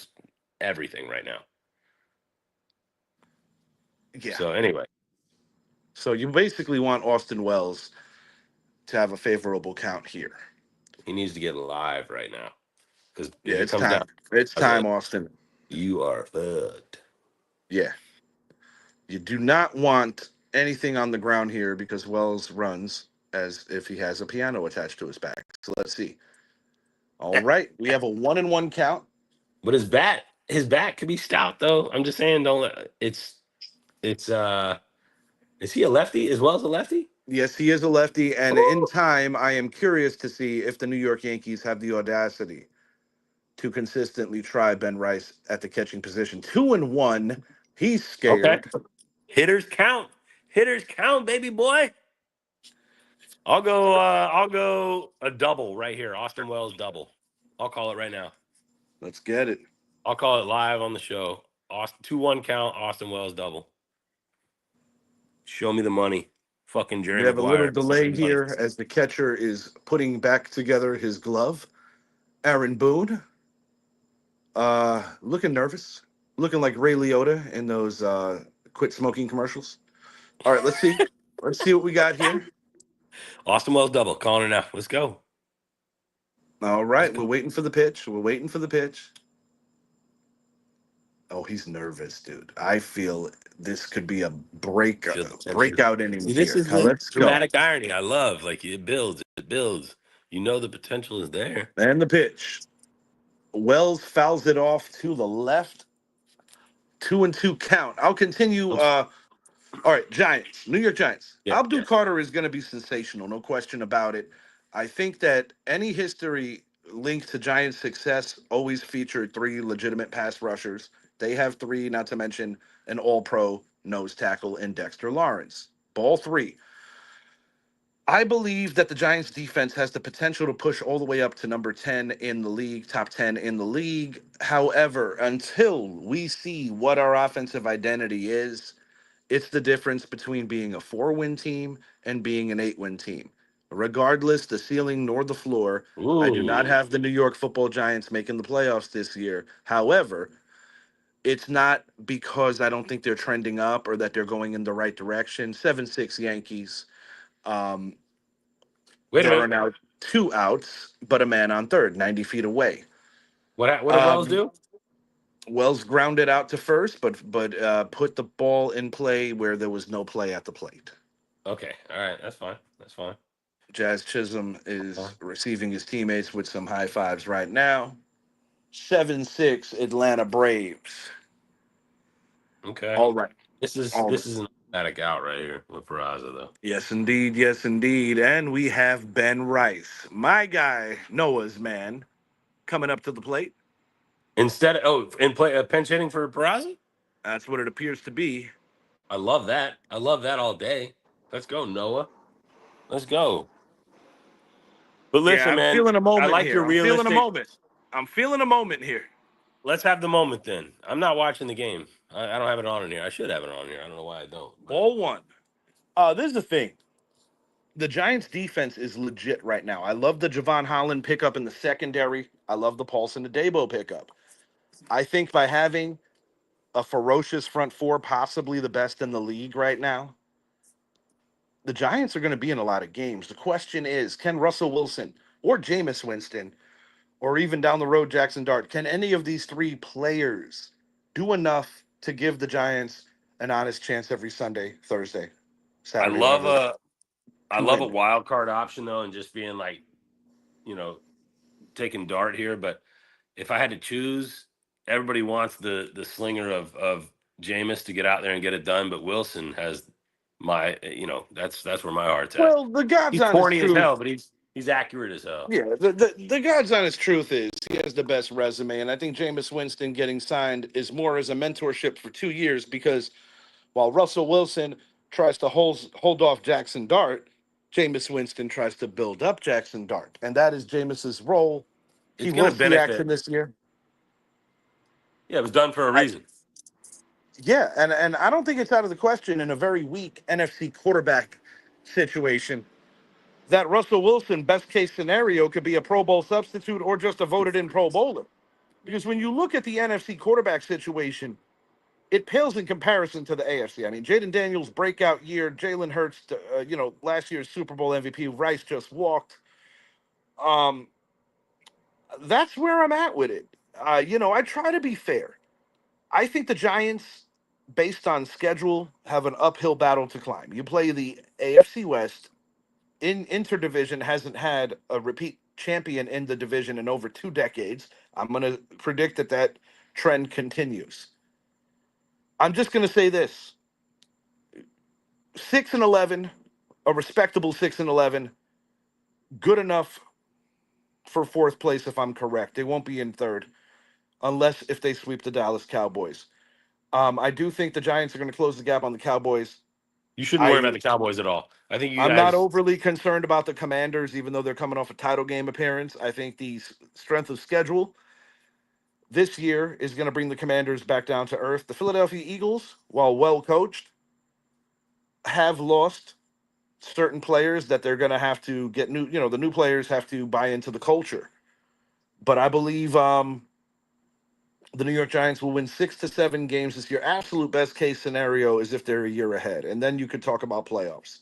everything right now. Yeah. So anyway, So you basically want Austin Wells to have a favorable count here. he needs to get live right now because Yeah, if it it's comes down time. It's to Peraza, time, Austin. you are fucked. Yeah. You do not want anything on the ground here because Wells runs as if he has a piano attached to his back. So let's see. All right. We have a 1-1 count. But his bat could be stout though. I'm just saying, don't let it's. Is he a lefty as well as a lefty? Yes, he is a lefty. And in Ooh. time, I am curious to see if the New York Yankees have the audacity to consistently try Ben Rice at the catching position. 2-1. He's Okay. scared. Hitters count. Hitters count, baby boy. I'll go a double right here. Austin Wells double. I'll call it right now. Let's get it. I'll call it live on the show. 2-1 count, Austin Wells double. Show me the money. Fucking Jerry We have a little Maguire. delay here as the catcher is putting back together his glove. Aaron Boone, looking nervous, looking like Ray Liotta in those quit smoking commercials. All right, let's see. Let's see what we got here. Austin Wells double. Calling it now. Let's go. All right, we're waiting for the pitch. We're waiting for the pitch. Oh, he's nervous, dude. I feel this could be a Feel the tension. breakout inning See, this here. is Now, the let's go. dramatic irony I love. Like it builds. It builds. You know the potential is there. And the pitch. Wells fouls it off to the left. 2-2 count. I'll continue. All right, Giants, New York Giants. Yeah. Abdul Carter is going to be sensational, no question about it. I think that any history link to Giants' success always featured three legitimate pass rushers. They have three, not to mention an all-pro nose tackle in Dexter Lawrence. Ball three. I believe that the Giants defense has the potential to push all the way up to number 10 in the league, top 10 in the league. However, until we see what our offensive identity is, it's the difference between being a 4-win team and being an 8-win team. Regardless, the ceiling nor the floor, I do not Ooh. have the New York Football Giants making the playoffs this year. However, it's not because I don't think they're trending up or that they're going in the right direction. 7-6 Yankees. Um, Wait a there are minute. now two outs, but a man on third, 90 feet away. What did Wells Um, do? Wells grounded out to first, but put the ball in play where there was no play at the plate. Okay. All right. That's fine. That's fine. Jazz Chisholm is Fine. receiving his teammates with some high fives right now. 7-6 Atlanta Braves. Okay. All right. All right. This is an automatic out right here with Peraza though. Yes, indeed. Yes, indeed. And we have Ben Rice, my guy, Noah's man, coming up to the plate. Instead of in play pinch hitting for Peraza? That's what it appears to be. I love that. I love that all day. Let's go, Noah. Let's go. But Yeah, listen, I'm man, feeling a I moment like here. your I'm feeling a realistic. moment. I'm feeling a moment here. Let's have the moment then. I'm not watching the game. I don't have it on in here. I should have it on here. I don't know why I don't. But Ball one. This is the thing. The Giants defense is legit right now. I love the Javon Holland pickup in the secondary. I love the Paulson Adebo pickup. I think by having a ferocious front four, possibly the best in the league right now, the Giants are going to be in a lot of games. The question is, can Russell Wilson or Jameis Winston, or even down the road Jackson Dart, can any of these three players do enough to give the Giants an honest chance every Sunday, Thursday, I Saturday, love whenever a I to love a win? wild card option though, and just being like, you know, taking dart here. But if I had to choose, everybody wants the slinger of Jameis to get out there and get it done. But Wilson has my, that's where my heart's at. Well, the God's He's honest corny as hell, truth. but he's accurate as hell. Yeah, the God's honest truth is he has the best resume, and I think Jameis Winston getting signed is more as a mentorship for 2 years because while Russell Wilson tries to hold off Jackson Dart, Jameis Winston tries to build up Jackson Dart, and that is Jameis's role. He It's will gonna see action benefit. this year. Yeah, it was done for a I, reason. yeah, and I don't think it's out of the question in a very weak NFC quarterback situation that Russell Wilson, best case scenario, could be a Pro Bowl substitute or just a voted in Pro Bowler. Because when you look at the NFC quarterback situation, it pales in comparison to the AFC. I mean, Jaden Daniels' breakout year, Jalen Hurts, last year's Super Bowl MVP, Rice just walked. Um, that's where I'm at with it. I try to be fair. I think the Giants, based on schedule, have an uphill battle to climb. You play the AFC West in interdivision, hasn't had a repeat champion in the division in over 2 decades. I'm going to predict that trend continues. I'm just going to say this: 6-11, a respectable 6-11, good enough for fourth place if I'm correct. They won't be in third unless if they sweep the Dallas Cowboys. I do think the Giants are going to close the gap on the Cowboys. You shouldn't worry about I the Cowboys at all. I think you I'm not guys. overly concerned about the Commanders, even though they're coming off a title game appearance. I think the strength of schedule this year is going to bring the Commanders back down to earth. The Philadelphia Eagles, while well coached, have lost certain players that they're going to have to get new. The new players have to buy into the culture. But I believe the New York Giants will win 6 to 7 games this year. Absolute best case scenario is if they're a year ahead, and then you could talk about playoffs.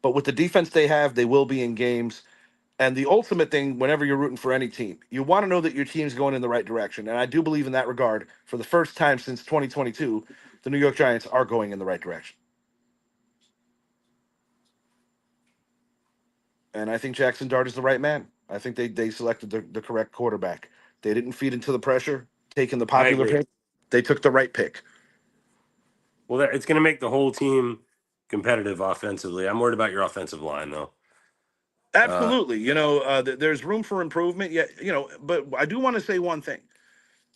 But with the defense they have, they will be in games. And the ultimate thing, whenever you're rooting for any team, you want to know that your team's going in the right direction. And I do believe in that regard. For the first time since 2022, the New York Giants are going in the right direction. And I think Jackson Dart is the right man. I think they selected the correct quarterback. They didn't feed into the pressure, taking the I popular agree. pick. They took the right pick. Well, it's going to make the whole team competitive offensively. I'm worried about your offensive line though. Absolutely. There's room for improvement. Yeah, but I do want to say one thing.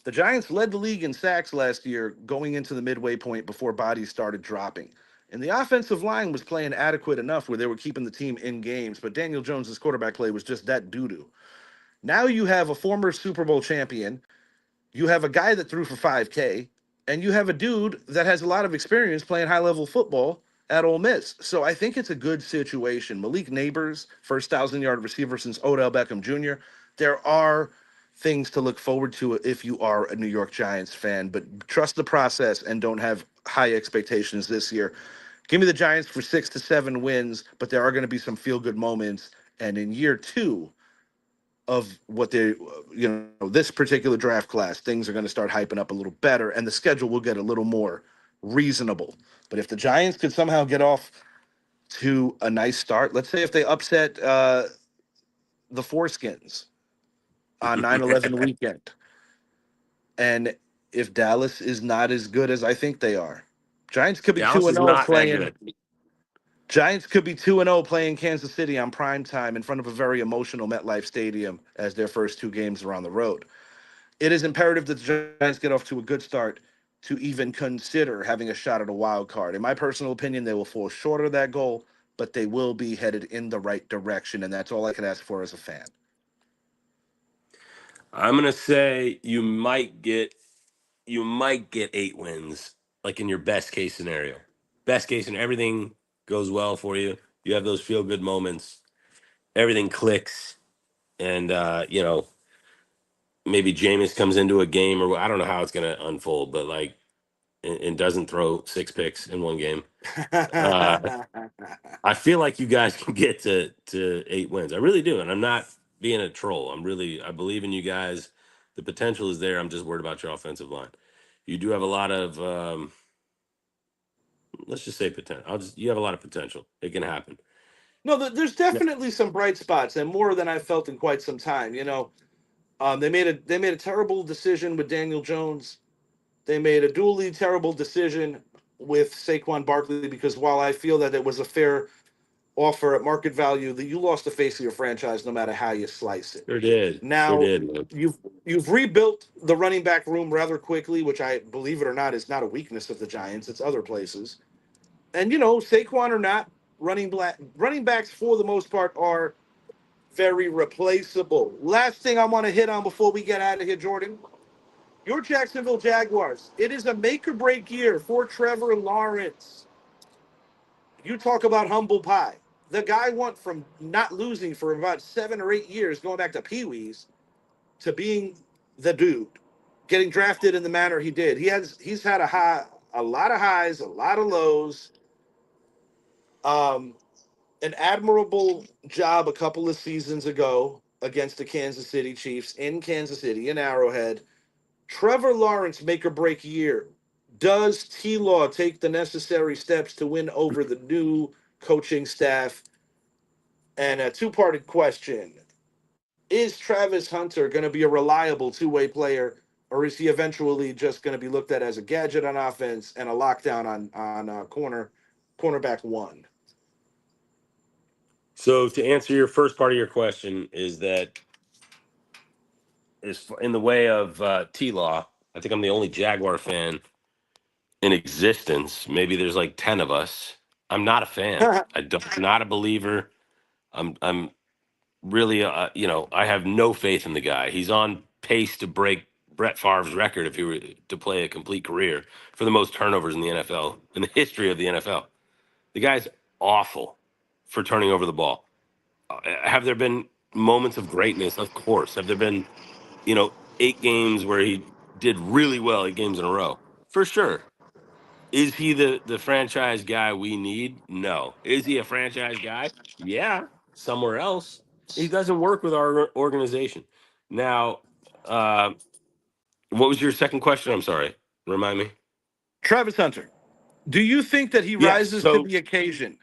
The Giants led the league in sacks last year going into the midway point before bodies started dropping. And the offensive line was playing adequate enough where they were keeping the team in games, but Daniel Jones's quarterback play was just that doo-doo. Now you have a former Super Bowl champion, you have a guy that threw for 5K, and you have a dude that has a lot of experience playing high-level football at Ole Miss. So I think it's a good situation. Malik Neighbors, first 1,000-yard receiver since Odell Beckham Jr. There are things to look forward to if you are a New York Giants fan, but trust the process and don't have high expectations this year. Give me the Giants for 6 to 7 wins, but there are going to be some feel-good moments. And in year two, of what they, this particular draft class, things are going to start hyping up a little better, and the schedule will get a little more reasonable. But if the Giants could somehow get off to a nice start, let's say if they upset the Foreskins on 9/11 weekend, and if Dallas is not as good as I think they are, Giants could be two Dallas and is zero not that playing. good. Giants could be 2-0 playing Kansas City on prime time in front of a very emotional MetLife Stadium as their first two games are on the road. It is imperative that the Giants get off to a good start to even consider having a shot at a wild card. In my personal opinion, they will fall short of that goal, but they will be headed in the right direction, and that's all I can ask for as a fan. I'm gonna say you might get 8 wins, like in your best case scenario. Best case and everything goes well for you. You have those feel good moments. Everything clicks, and maybe Jameis comes into a game, or I don't know how it's gonna unfold, but like, and doesn't throw 6 picks in one game. I feel like you guys can get to 8 wins. I really do, and I'm not being a troll. I believe in you guys. The potential is there. I'm just worried about your offensive line. You do have a lot of let's just say potential. You have a lot of potential. It can happen. No, there's definitely some bright spots, and more than I've felt in quite some time. They made a terrible decision with Daniel Jones. They made a duly terrible decision with Saquon Barkley because while I feel that it was a fair offer at market value, that you lost the face of your franchise no matter how you slice it. Sure did. Sure Now did, man. you've rebuilt the running back room rather quickly, which I believe it or not is not a weakness of the Giants. It's other places. And Saquon or not, running backs for the most part are very replaceable. Last thing I want to hit on before we get out of here, Jordan. Your Jacksonville Jaguars. It is a make or break year for Trevor Lawrence. You talk about humble pie. The guy went from not losing for about 7 or 8 years, going back to Pee Wee's, to being the dude, getting drafted in the manner he did. He's had a lot of highs, a lot of lows. Um, an admirable job a couple of seasons ago against the Kansas City Chiefs in Kansas City in Arrowhead. Trevor Lawrence make or break year. Does T Law take the necessary steps to win over the new coaching staff? And a two-parted question. Is Travis Hunter going to be a reliable two-way player, or is he eventually just going to be looked at as a gadget on offense and a lockdown on cornerback one? So to answer your first part of your question is that is in the way of T-Law. I think I'm the only Jaguar fan in existence. Maybe there's like 10 of us. I'm not a fan. Not a believer. I'm really I have no faith in the guy. He's on pace to break Brett Favre's record if he were to play a complete career for the most turnovers in the NFL in the history of the NFL. The guy's awful for turning over the ball. Have there been moments of greatness? Of course. Have there been 8 games where he did really well, 8 games in a row? For sure. Is he the franchise guy we need? No. Is he a franchise guy? Yeah, somewhere else. He doesn't work with our organization. Now, what was your second question? I'm sorry. Remind me. Travis Hunter. Do you think that he Yes. rises to So the occasion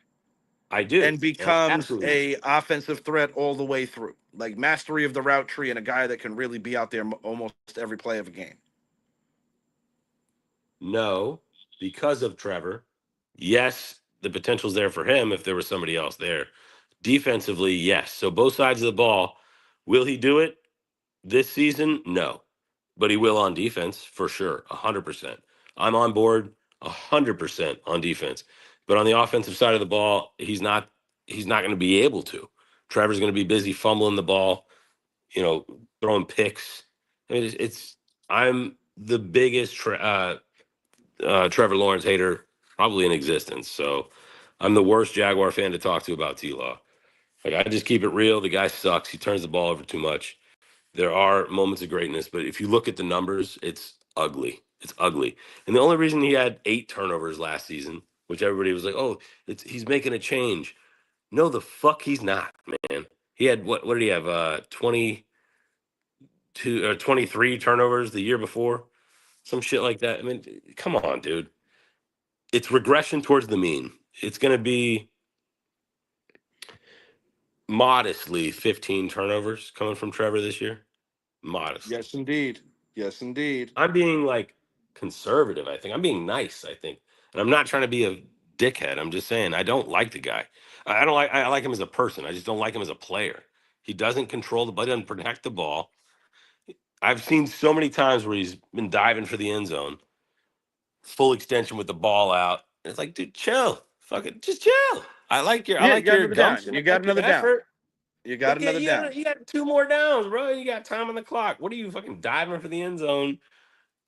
I do. and becomes Absolutely. a offensive threat all the way through, like mastery of the route tree and a guy that can really be out there almost every play of a game? No, because of Trevor. Yes, the potential's there for him if there was somebody else there. Defensively, yes. So both sides of the ball. Will he do it this season? No, but he will on defense for sure, 100%. I'm on board 100% on defense, but on the offensive side of the ball, he's not. He's not going to be able to. Trevor's going to be busy fumbling the ball, throwing picks. I mean, it's I'm the biggest Trevor Lawrence hater probably in existence. So I'm the worst Jaguar fan to talk to about T Law. Like I just keep it real. The guy sucks. He turns the ball over too much. There are moments of greatness, but if you look at the numbers, it's ugly. It's ugly. And the only reason he had 8 turnovers last season, which everybody was like, "Oh, he's making a change." No, the fuck he's not, man. He had what did he have? 22 or 23 turnovers the year before, some shit like that. I mean, come on, dude. It's regression towards the mean. It's going to be modestly 15 turnovers coming from Trevor this year. Modestly. Yes, indeed. Yes, indeed. I'm being like conservative, I think. I'm being nice, I think. And I'm not trying to be a dickhead. I'm just saying I don't like the guy. I like him as a person. I just don't like him as a player. He doesn't control the ball, doesn't protect the ball. I've seen so many times where he's been diving for the end zone, full extension with the ball out. It's like, dude, chill. Fuck it. Just chill. I like Yeah, you got your another down. gumption. You I got like your another down. effort. You got But yeah, another down. you got 2 more downs, bro. You got time on the clock. What are you fucking diving for the end zone?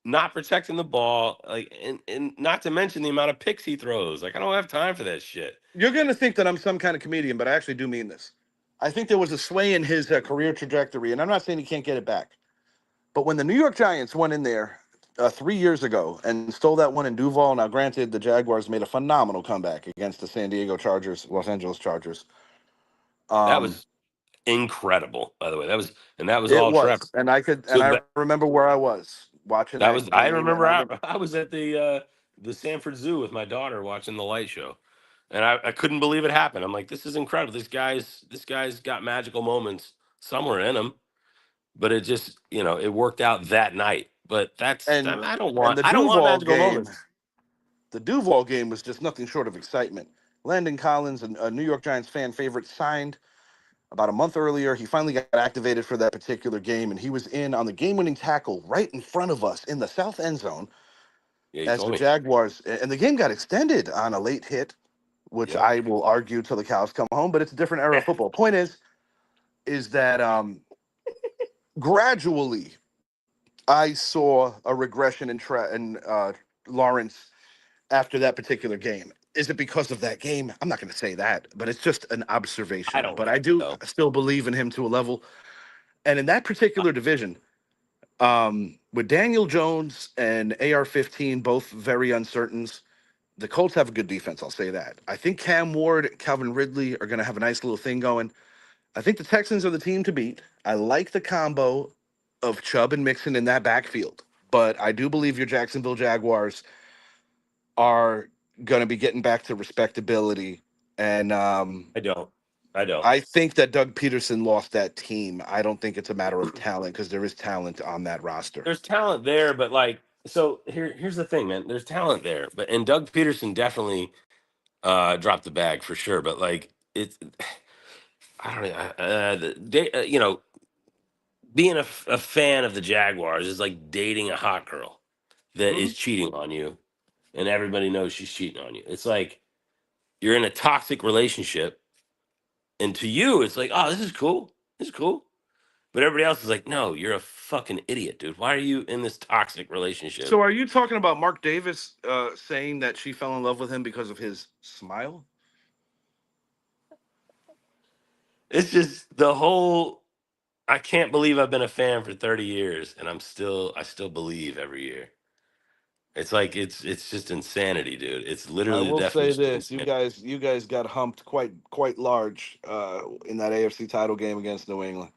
Not protecting the ball, like, and not to mention the amount of picks he throws. Like, I don't have time for that shit. You're going to think that I'm some kind of comedian, but I actually do mean this. I think there was a sway in his career trajectory, and I'm not saying he can't get it back. But when the New York Giants went in there 3 years ago and stole that one in Duval, now granted, the Jaguars made a phenomenal comeback against the San Diego Chargers, Los Angeles Chargers. That Um, was incredible, by the way. That was it all Trevor. was, and So I remember where I was watching that that was I game, and remember I was at the Sanford Zoo with my daughter watching the light show. And I couldn't believe it happened. I'm like, this is incredible. This guy's got magical moments somewhere in him. But it just, it worked out that night. But and I don't and want I don't want magical moments. The Duval game was just nothing short of excitement. Landon Collins, a New York Giants fan favorite, signed about a month earlier. He finally got activated for that particular game, and he was in on the game-winning tackle right in front of us in the south end zone Yeah, you as the told me. Jaguars, and the game got extended on a late hit, which Yep. I will argue till the cows come home. But it's a different era of football. Point is that gradually I saw a regression in Lawrence after that particular game. Is it because of that game? I'm not going to say that, but it's just an I observation. don't But think I do so. still believe in him to a level. And in that particular division, with Daniel Jones and AR-15 both very uncertains, the Colts have a good defense. I'll say that. I think Cam Ward, Calvin Ridley are going to have a nice little thing going. I think the Texans are the team to beat. I like the combo of Chubb and Mixon in that backfield, but I do believe your Jacksonville Jaguars are going to be getting back to respectability. And I don't. I don't. I think that Doug Peterson lost that team. I don't think it's a matter of talent because there is talent on that roster. There's talent there, but like, so here's the thing, man. There's talent there, but and Doug Peterson definitely dropped the bag for sure. But like, it's I don't know. Being a fan of the Jaguars is like dating a hot girl that Mhm. is cheating on you, and everybody knows she's cheating on you. It's like you're in a toxic relationship, and to you, it's like, oh, this is cool. This is cool. But everybody else is like, no, you're a fucking idiot, dude. Why are you in this toxic relationship? So, are you talking about Mark Davis saying that she fell in love with him because of his smile? It's just the whole. I can't believe I've been a fan for 30 years, and I still believe every year. It's like it's just insanity, dude. It's I literally the will say definition of this: insanity. you guys got humped quite large in that AFC title game against New England.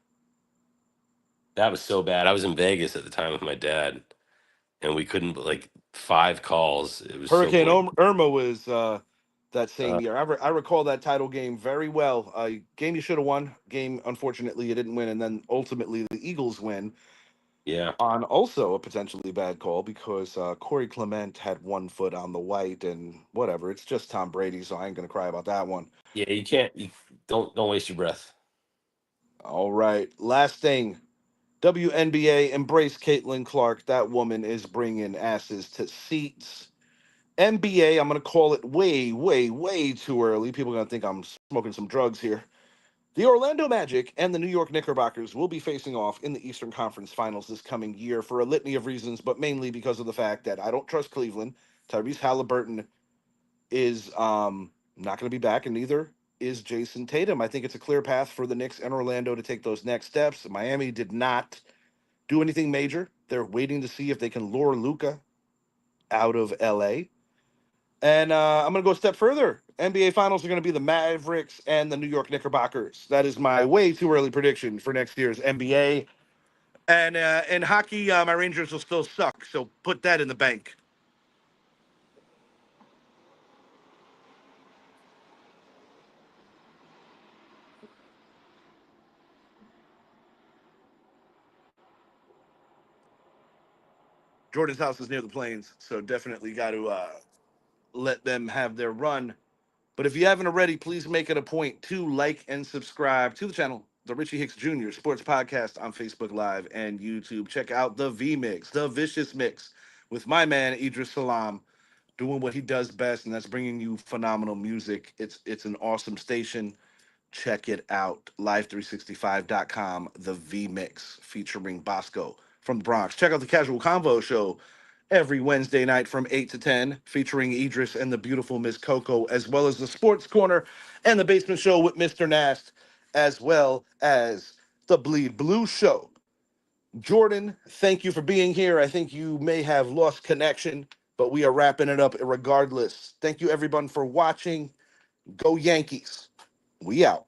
That was so bad. I was in Vegas at the time with my dad, and we couldn't like 5 calls. It was so Hurricane pointless. Irma was that same Uh, year. I recall that title game very well. Game you should have won. Game, unfortunately, you didn't win, and then ultimately the Eagles win. Yeah. on also a potentially bad call because Corey Clement had one foot on the white and whatever. It's just Tom Brady, so I ain't gonna cry about that one. Yeah, you can't. You don't waste your breath. All right, last thing. WNBA embrace Caitlin Clark. That woman is bringing asses to seats. NBA, I'm gonna call it way, way, way too early. People are gonna think I'm smoking some drugs here. The Orlando Magic and the New York Knickerbockers will be facing off in the Eastern Conference Finals this coming year for a litany of reasons, but mainly because of the fact that I don't trust Cleveland. Tyrese Halliburton is not going to be back, and neither is Jason Tatum. I think it's a clear path for the Knicks and Orlando to take those next steps. Miami did not do anything major. They're waiting to see if they can lure Luca out of LA. And I'm going to go a step further. NBA Finals are going to be the Mavericks and the New York Knickerbockers. That is my way too early prediction for next year's NBA. And in hockey, my Rangers will still suck. So put that in the bank. Jordan's house is near the plains, so definitely got to let them have their run. But if you haven't already, please make it a point to like and subscribe to the channel, the Richie Hicks Jr. Sports Podcast on Facebook Live and YouTube. Check out the V Mix, the Vicious Mix, with my man Idris Salam doing what he does best, and that's bringing you phenomenal music. It's an awesome station. Check it out. Live365.com, the V Mix featuring Bosco from the Bronx. Check out the Casual Convo Show every Wednesday night from 8 to 10, featuring Idris and the beautiful Miss Coco, as well as the Sports Corner and the Basement Show with Mr. Nast, as well as the Bleed Blue Show. Jordan, thank you for being here. I think you may have lost connection, but we are wrapping it up regardless. Thank you, everyone, for watching. Go Yankees. We out.